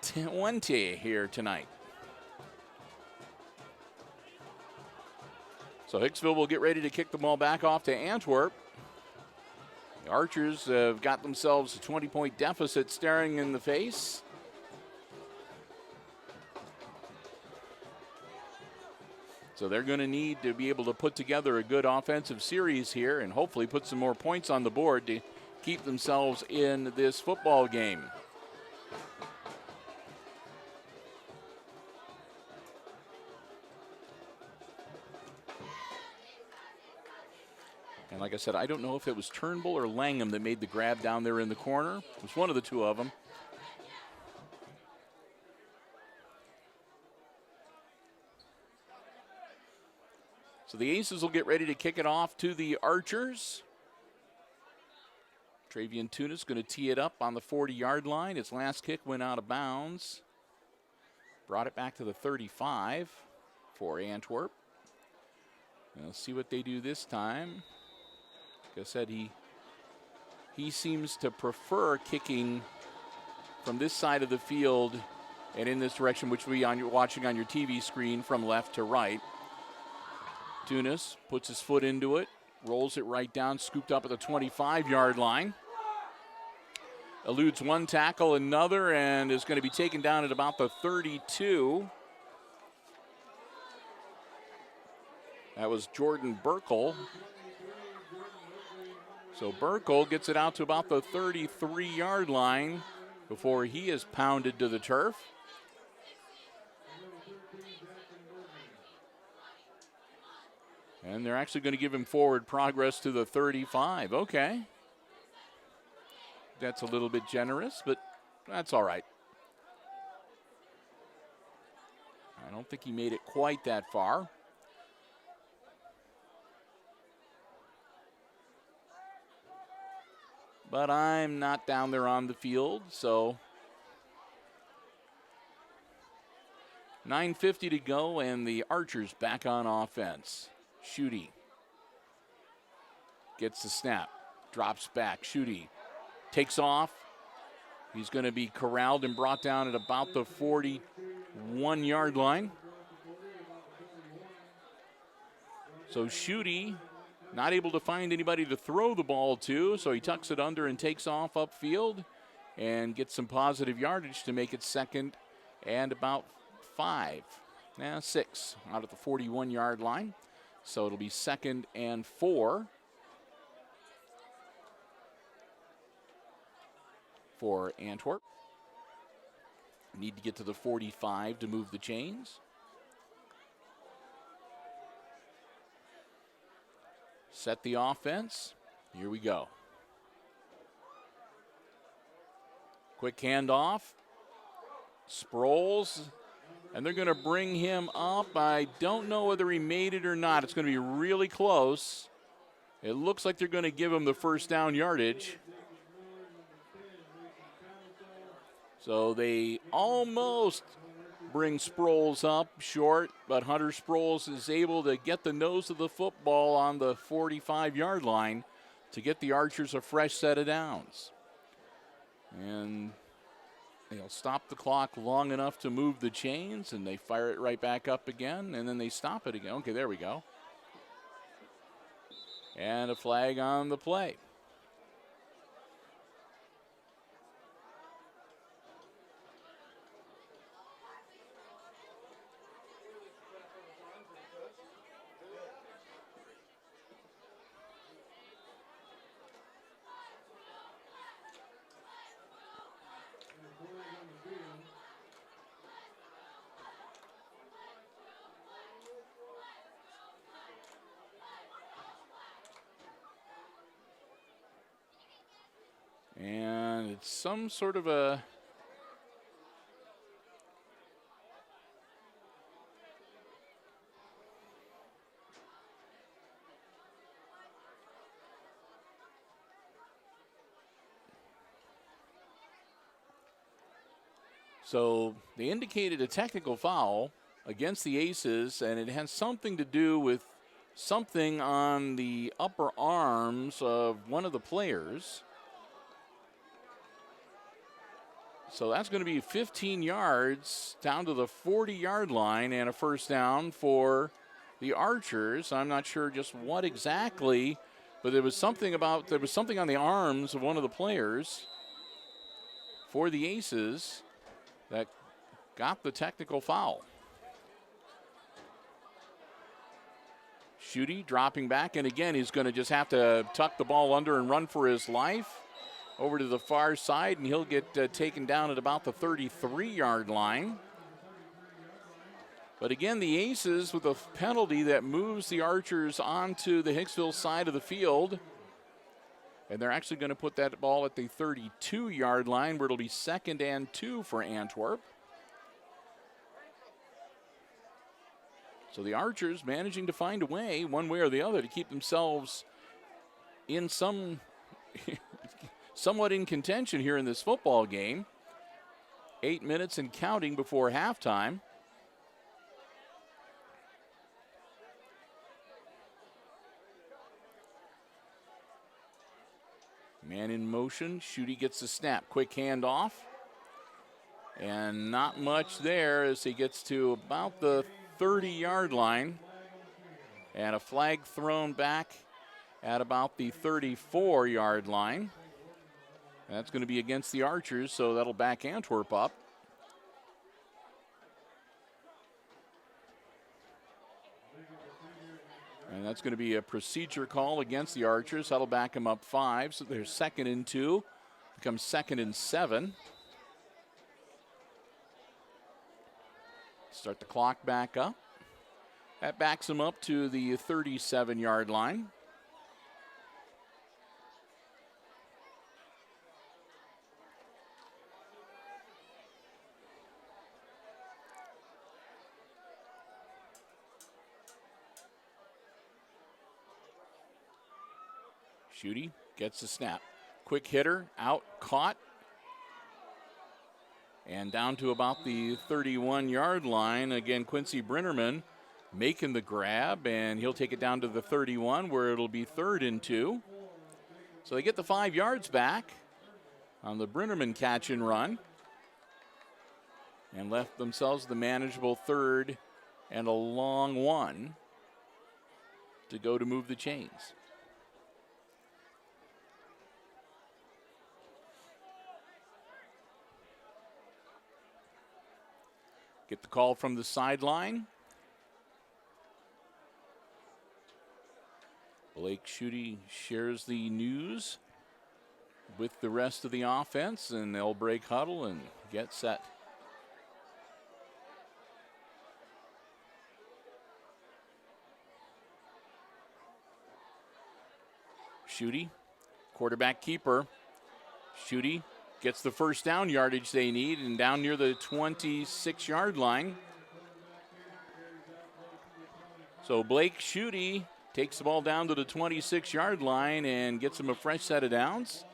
20 here tonight. So Hicksville will get ready to kick the ball back off to Antwerp. The Archers have got themselves a 20-point deficit staring in the face. So they're going to need to be able to put together a good offensive series here and hopefully put some more points on the board to keep themselves in this football game. And like I said, I don't know if it was Turnbull or Langham that made the grab down there in the corner. It was one of the two of them. So the Aces will get ready to kick it off to the Archers. Travian Tunis going to tee it up on the 40-yard line. His last kick went out of bounds. Brought it back to the 35 for Antwerp. And let's see what they do this time. Like I said, he seems to prefer kicking from this side of the field and in this direction, which we are watching on your TV screen, from left to right. Tunis puts his foot into it, rolls it right down, scooped up at the 25-yard line. Eludes one tackle, another, and is going to be taken down at about the 32. That was Jordan Burkle. So Burkle gets it out to about the 33-yard line. before he is pounded to the turf. And they're actually going to give him forward progress to the 35. Okay. That's a little bit generous, but that's all right. I don't think he made it quite that far. But I'm not down there on the field, so 9:50 to go, and the Archers back on offense. Schutte gets the snap, drops back. Schutte takes off. He's going to be corralled and brought down at about the 41-yard line. So Schutte not able to find anybody to throw the ball to, so he tucks it under and takes off upfield and gets some positive yardage to make it second and about 6 out at the 41-yard line. So it'll be 2nd and 4 for Antwerp. Need to get to the 45 to move the chains. Set the offense. Here we go. Quick handoff. Sproles. And they're going to bring him up. I don't know whether he made it or not. It's going to be really close. It looks like they're going to give him the first down yardage. So they almost bring Sproles up short, but Hunter Sproles is able to get the nose of the football on the 45-yard line to get the Archers a fresh set of downs. And they'll stop the clock long enough to move the chains, and they fire it right back up again, and then they stop it again. Okay, there we go. And a flag on the play. And it's some sort of a so they indicated a technical foul against the Aces, and it has something to do with something on the upper arms of one of the players. So that's going to be 15 yards down to the 40-yard line and a first down for the Archers. I'm not sure just what exactly, but there was something on the arms of one of the players for the Aces that got the technical foul. Schutte dropping back, and again, he's going to just have to tuck the ball under and run for his life over to the far side, and he'll get taken down at about the 33-yard line. But again, the Aces with a penalty that moves the Archers onto the Hicksville side of the field. And they're actually going to put that ball at the 32-yard line, where it'll be 2nd and 2 for Antwerp. So the Archers managing to find a way, one way or the other, to keep themselves in somewhat in contention here in this football game. 8 minutes and counting before halftime. Man in motion. Schutte gets the snap. Quick handoff. And not much there as he gets to about the 30-yard line. And a flag thrown back at about the 34-yard line. That's going to be against the Archers, so that'll back Antwerp up. And that's going to be a procedure call against the Archers. That'll back them up 5, so they're 2nd and 2. Becomes 2nd and 7. Start the clock back up. That backs him up to the 37-yard line. Schutte gets the snap. Quick hitter, out, caught. And down to about the 31-yard line. Again, Quincy Brinnerman making the grab, and he'll take it down to the 31 where it'll be 3rd and 2. So they get the 5 yards back on the Brinnerman catch and run and left themselves the manageable 3rd and a long 1 to go to move the chains. Get the call from the sideline. Blake Schutte shares the news with the rest of the offense, and they'll break huddle and get set. Schutte, quarterback keeper. Schutte gets the first down yardage they need, and down near the 26-yard line. So Blake Schutte takes the ball down to the 26-yard line and gets him a fresh set of downs.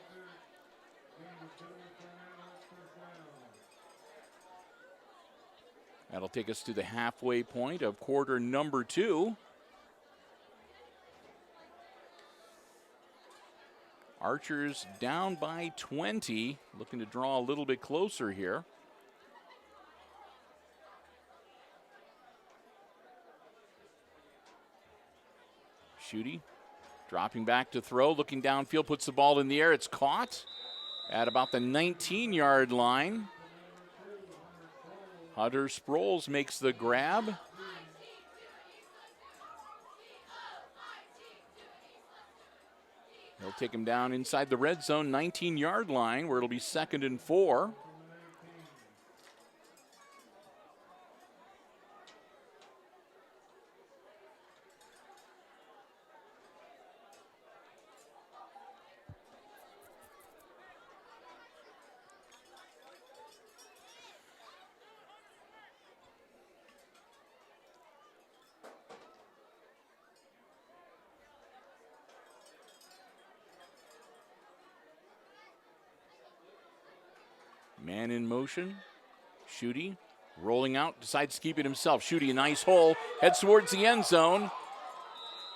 That'll take us to the halfway point of quarter number 2. Archers down by 20, looking to draw a little bit closer here. Schutte dropping back to throw, looking downfield, puts the ball in the air. It's caught at about the 19-yard line. Hunter Sproles makes the grab. He'll take him down inside the red zone, 19-yard line, where it'll be 2nd and 4. Man in motion. Schutte rolling out, decides to keep it himself. Schutte, a nice hole, heads towards the end zone.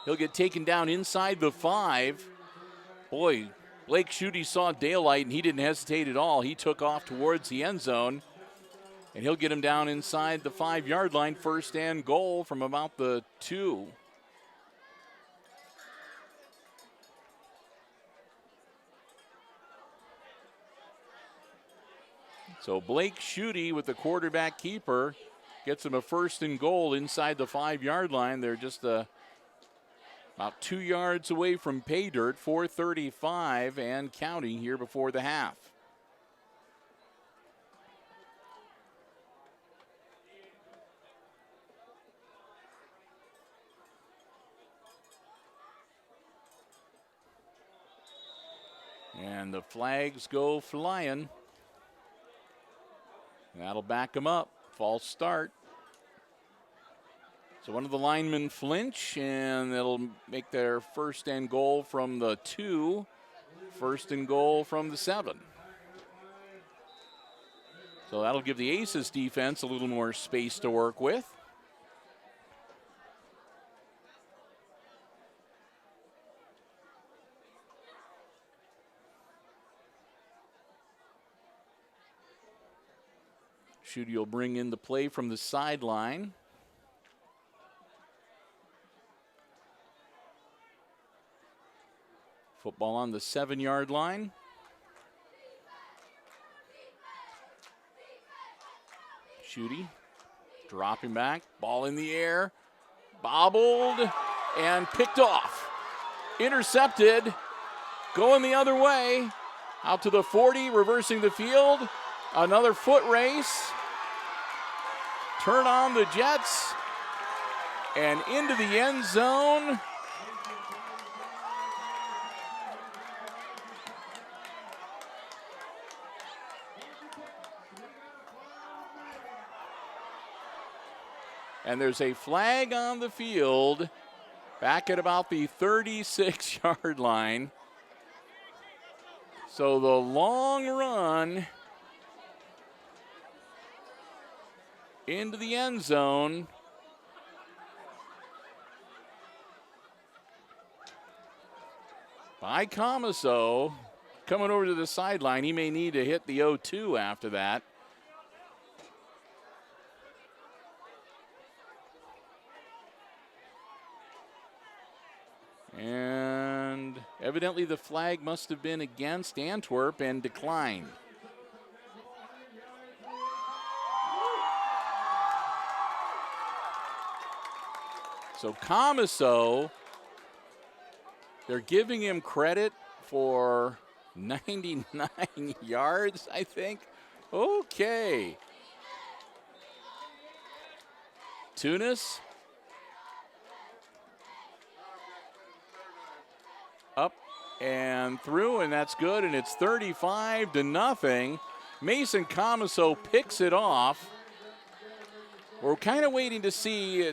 He'll get taken down inside the 5. Boy, Blake Schutte saw daylight and he didn't hesitate at all. He took off towards the end zone, and he'll get him down inside the 5-yard line. 1st and goal from about the 2. So Blake Schutte with the quarterback keeper gets him a 1st and goal inside the 5-yard line. They're just about 2 yards away from pay dirt, 4:35 and counting here before the half. And the flags go flying. That'll back him up. False start. So one of the linemen flinch, and it'll make their 1st and goal from the 2. 1st and goal from the 7. So that'll give the Aces defense a little more space to work with. Schutte will bring in the play from the sideline. Football on the 7-yard line. Schutte dropping back, ball in the air, bobbled and picked off. Intercepted, going the other way, out to the 40, reversing the field. Another foot race turn on the Jets, and into the end zone. And there's a flag on the field back at about the 36-yard line. So the long run into the end zone. By Comiso, coming over to the sideline. He may need to hit the 0-2 after that. And evidently the flag must have been against Antwerp and declined. So Comiso, they're giving him credit for 99 yards, I think. Okay. Tunis. Up and through, and that's good, and it's 35-0. Mason Comiso picks it off. We're kind of waiting to see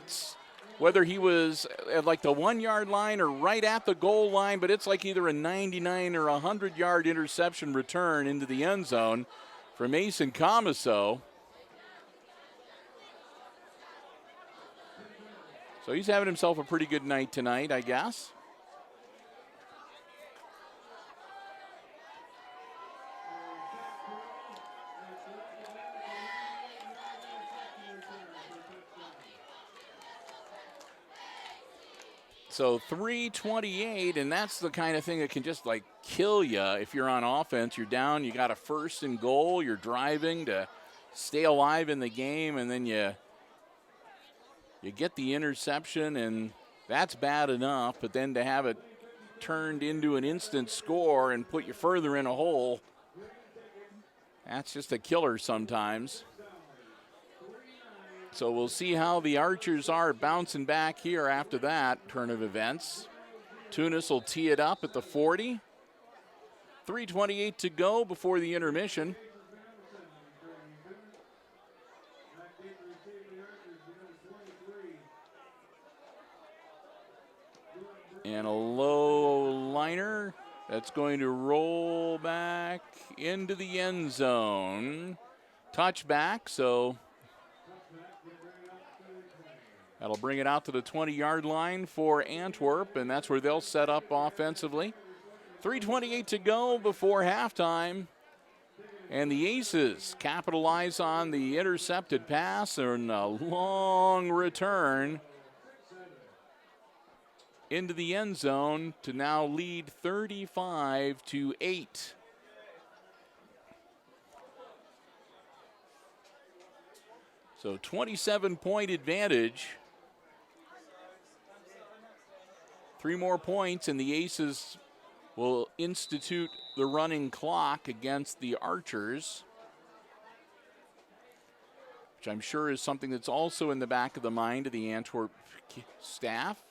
whether he was at like the 1-yard line or right at the goal line, but it's like either a 99 or 100-yard interception return into the end zone for Mason Comiso. So he's having himself a pretty good night tonight, I guess. So 3:28, and that's the kind of thing that can just like kill you if you're on offense. You're down, you got a 1st and goal, you're driving to stay alive in the game, and then you get the interception, and that's bad enough, but then to have it turned into an instant score and put you further in a hole, that's just a killer sometimes. So we'll see how the Archers are bouncing back here after that turn of events. Tunis will tee it up at the 40. 3:28 to go before the intermission. And a low liner that's going to roll back into the end zone. Touchback, so that'll bring it out to the 20-yard line for Antwerp, and that's where they'll set up offensively. 3:28 to go before halftime. And the Aces capitalize on the intercepted pass and a long return into the end zone to now lead 35-8. So 27-point advantage. 3 more points, and the Aces will institute the running clock against the Archers, which I'm sure is something that's also in the back of the mind of the Antwerp staff.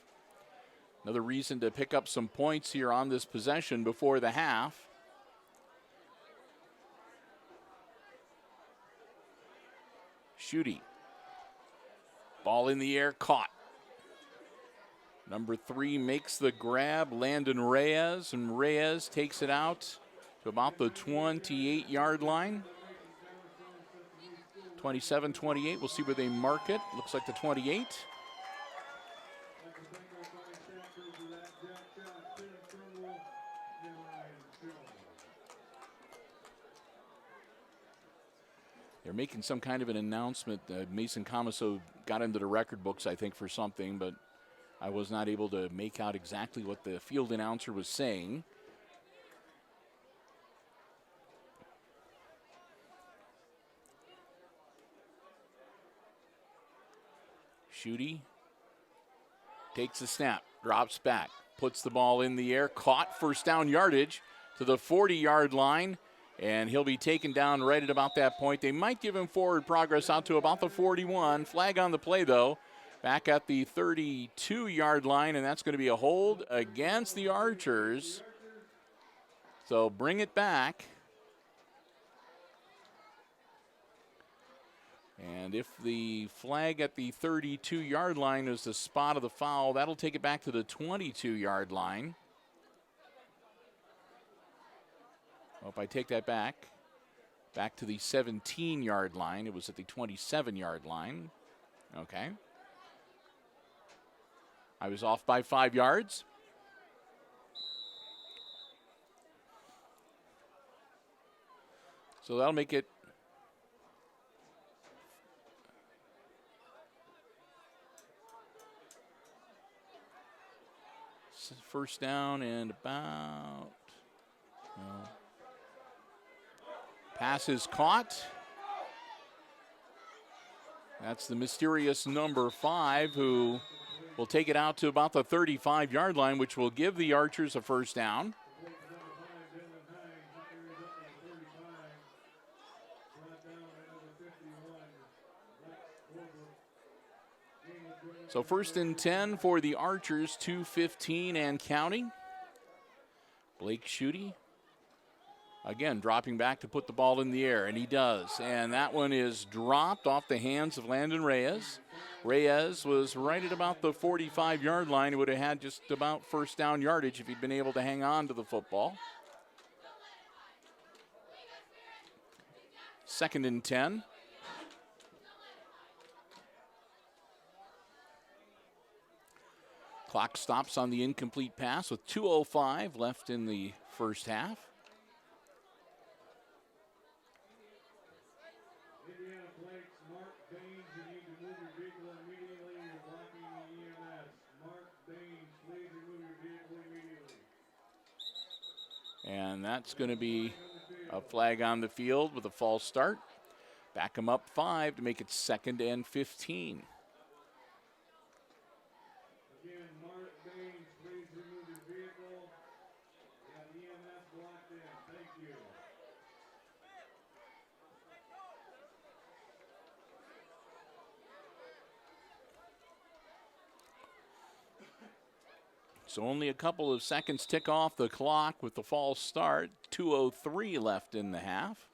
Another reason to pick up some points here on this possession before the half. Schutte. Ball in the air, caught. Number 3 makes the grab, Landon Reyes, and Reyes takes it out to about the 28-yard line. 27-28, we'll see where they mark it. Looks like the 28. They're making some kind of an announcement. Mason Comiso got into the record books, I think, for something, but I was not able to make out exactly what the field announcer was saying. Schutte takes the snap, drops back, puts the ball in the air, caught, first down yardage to the 40-yard line. And he'll be taken down right at about that point. They might give him forward progress out to about the 41. Flag on the play, though, back at the 32-yard line, and that's going to be a hold against the Archers. So bring it back. And if the flag at the 32-yard line is the spot of the foul, that'll take it back to the 22-yard line. Well, if I take that back to the 17-yard line, it was at the 27-yard line. Okay. I was off by 5 yards. So that'll make it first down and about. Pass is caught. That's the mysterious number 5 who will take it out to about the 35-yard line, which will give the Archers a first down. So first and 10 for the Archers, 2:15 and counting. Blake Schutte, again, dropping back to put the ball in the air, and he does. And that one is dropped off the hands of Landon Reyes. Reyes was right at about the 45-yard line. He would have had just about first down yardage if he'd been able to hang on to the football. Second and 10. Clock stops on the incomplete pass with 2:05 left in the first half. And that's going to be a flag on the field with a false start. Back them up 5 to make it 2nd and 15. So only a couple of seconds tick off the clock with the false start. 2:03 left in the half.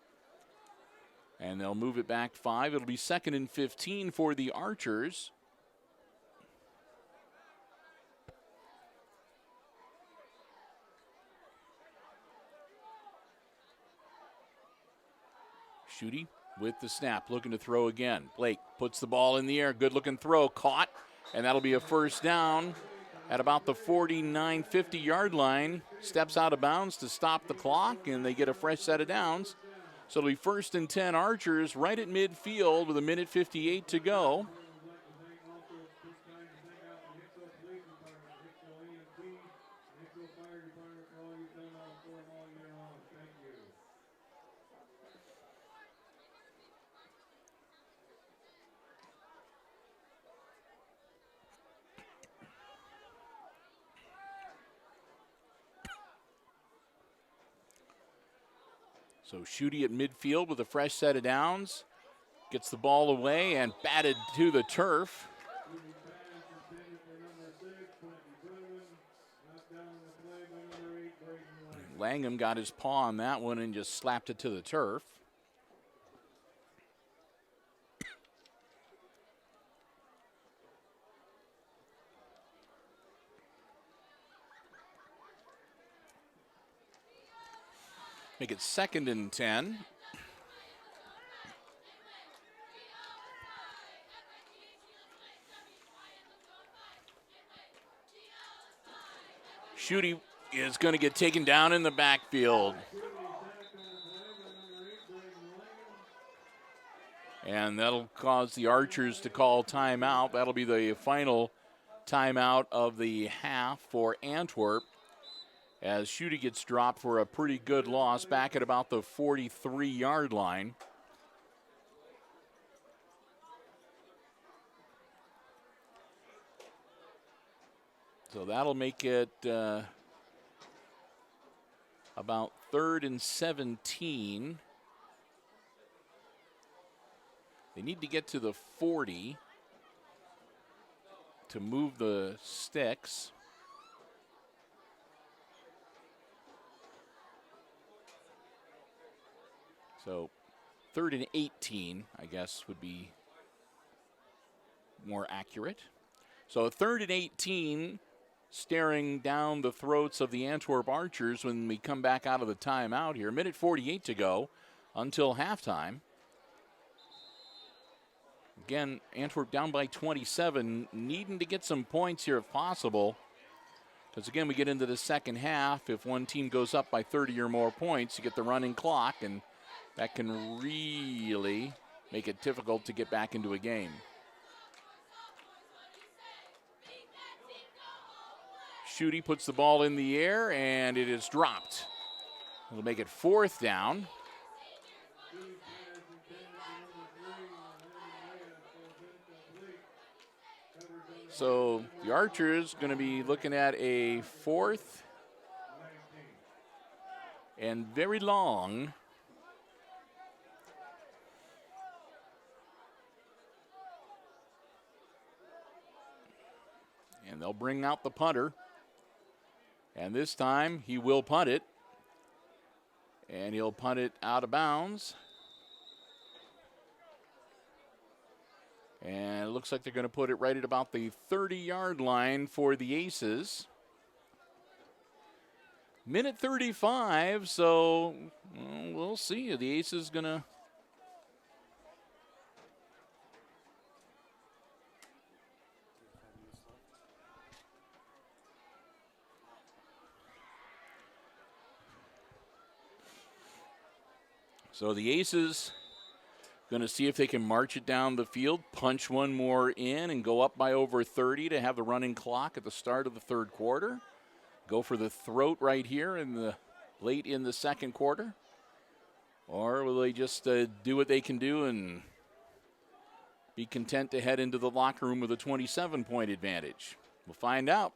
And they'll move it back 5. It'll be 2nd and 15 for the Archers. Schutte with the snap, looking to throw again. Blake puts the ball in the air. Good looking throw, caught. And that'll be a first down at about the 49-50-yard line. Steps out of bounds to stop the clock, and they get a fresh set of downs. So it'll be 1st and 10 Archers right at midfield with 1:58 to go. So Schutte at midfield with a fresh set of downs. Gets the ball away and batted to the turf. Langham got his paw on that one and just slapped it to the turf. Make it 2nd and 10. Schutte is going to get taken down in the backfield. And that'll cause the Archers to call timeout. That'll be the final timeout of the half for Antwerp, as Schutte gets dropped for a pretty good loss back at about the 43-yard line. So that'll make it about 3rd and 17. They need to get to the 40 to move the sticks. So 3rd and 18, I guess, would be more accurate. So 3rd and 18, staring down the throats of the Antwerp Archers when we come back out of the timeout here. 1:48 to go until halftime. Again, Antwerp down by 27, needing to get some points here if possible. Because again, we get into the second half. If one team goes up by 30 or more points, you get the running clock, and that can really make it difficult to get back into a game. Schutte puts the ball in the air, and it is dropped. It'll make it 4th down. So the Archers going to be looking at a 4th and very long. And they'll bring out the punter. And this time he will punt it. And he'll punt it out of bounds. And it looks like they're going to put it right at about the 30-yard line for the Aces. 1:35, so we'll see. The Aces going to... So the Aces going to see if they can march it down the field, punch one more in, and go up by over 30 to have the running clock at the start of the 3rd quarter. Go for the throat right here in the late in the 2nd quarter. Or will they just do what they can do and be content to head into the locker room with a 27-point advantage? We'll find out.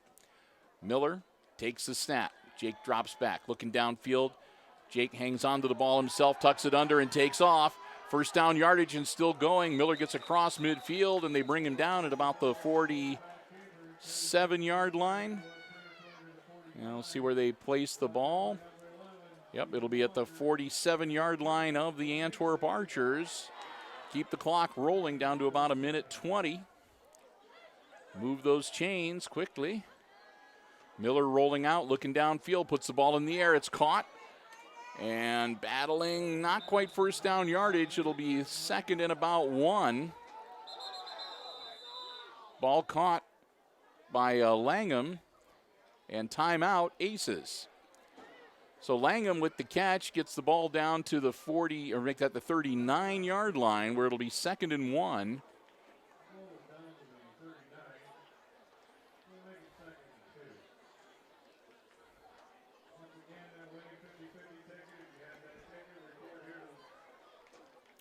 Miller takes the snap. Jake drops back, looking downfield. Jake hangs on to the ball himself, tucks it under, and takes off. 1st down yardage and still going. Miller gets across midfield, and they bring him down at about the 47-yard line. And we'll see where they place the ball. Yep, it'll be at the 47-yard line of the Antwerp Archers. Keep the clock rolling down to about 1:20. Move those chains quickly. Miller rolling out, looking downfield, puts the ball in the air. It's caught. And battling, not quite 1st down yardage. It'll be 2nd and about 1. Ball caught by Langham. And timeout, Aces. So Langham with the catch gets the ball down to the 40, or make that the 39-yard line, where it'll be 2nd and 1.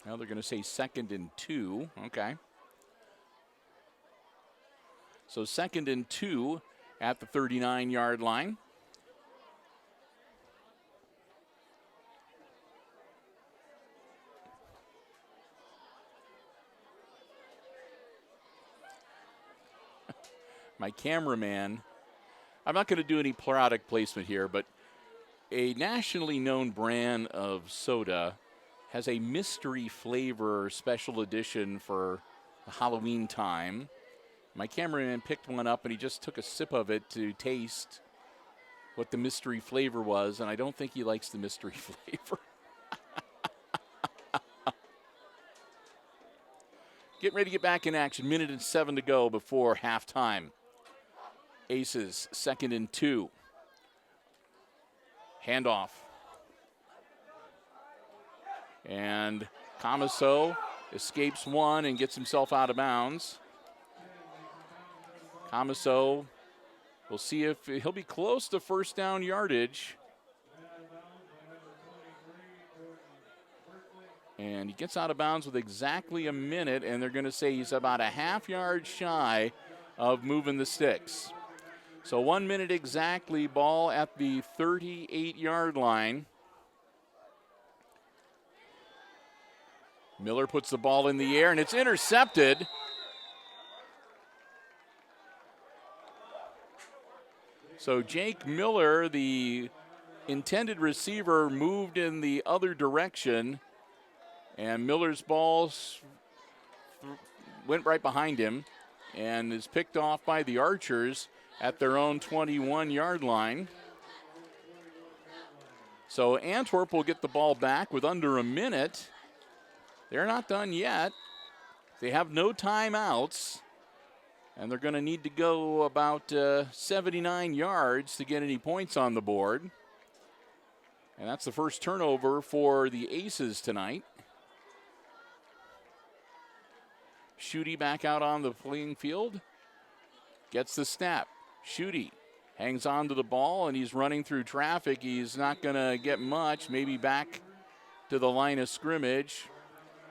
Now they're going to say 2nd and 2. Okay. So 2nd and 2 at the 39-yard line. My cameraman, I'm not going to do any product placement here, but a nationally known brand of soda has a mystery flavor special edition for Halloween time. My cameraman picked one up and he just took a sip of it to taste what the mystery flavor was, and I don't think he likes the mystery flavor. Getting ready to get back in action. 1:07 to go before halftime. Aces, 2nd and 2. Handoff. And Camaso escapes one and gets himself out of bounds. Camaso, we'll see if he'll be close to 1st down yardage. And he gets out of bounds with exactly a minute, and they're going to say he's about a half-yard shy of moving the sticks. So 1 minute exactly, ball at the 38-yard line. Miller puts the ball in the air, and it's intercepted. So Jake Miller, the intended receiver, moved in the other direction, and Miller's ball went right behind him and is picked off by the Archers at their own 21-yard line. So Antwerp will get the ball back with under a minute. They're not done yet. They have no timeouts, and they're going to need to go about 79 yards to get any points on the board. And that's the first turnover for the Aces tonight. Schutte back out on the playing field. Gets the snap. Schutte hangs on to the ball, and he's running through traffic. He's not going to get much, maybe back to the line of scrimmage.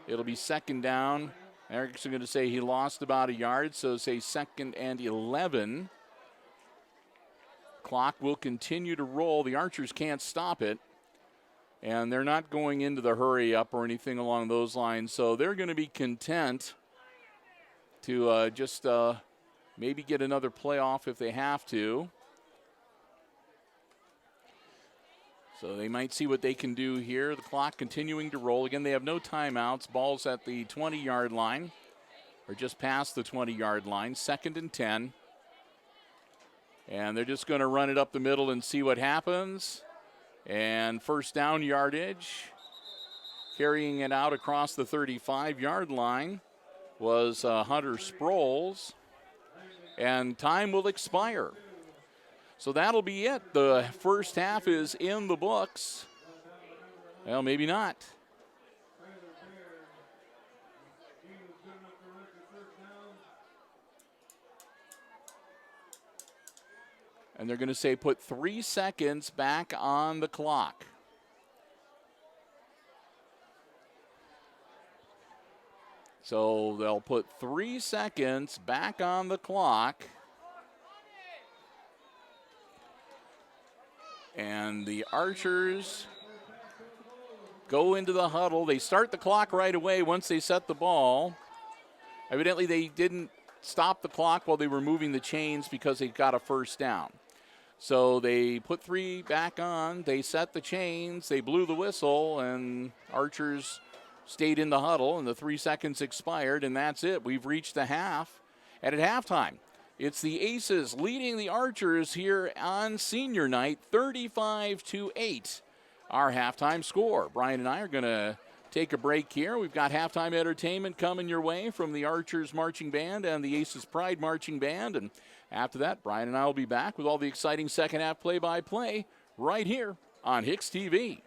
It'll be second down. Eric's going to say he lost about a yard, so say 2nd and 11. Clock will continue to roll. The Archers can't stop it, and they're not going into the hurry up or anything along those lines, so they're going to be content to just maybe get another play off if they have to. So they might see what they can do here. The clock continuing to roll. Again, they have no timeouts. Ball's at the 20-yard line, or just past the 20-yard line. 2nd and 10. And they're just going to run it up the middle and see what happens. And first down yardage. Carrying it out across the 35-yard line was Hunter Sproles. And time will expire. So that'll be it. The first half is in the books. Well, maybe not. And they're going to say put 3 seconds back on the clock. So they'll put 3 seconds back on the clock. And the Archers go into the huddle. They start the clock right away once they set the ball. Evidently, they didn't stop the clock while they were moving the chains because they got a first down. So they put 3 back on. They set the chains. They blew the whistle, and Archers stayed in the huddle, and the 3 seconds expired, and that's it. We've reached the half. And at halftime, it's the Aces leading the Archers here on senior night, 35-8. Our halftime score. Brian and I are going to take a break here. We've got halftime entertainment coming your way from the Archers Marching Band and the Aces Pride Marching Band. And after that, Brian and I will be back with all the exciting second half play-by-play right here on HIX-TV.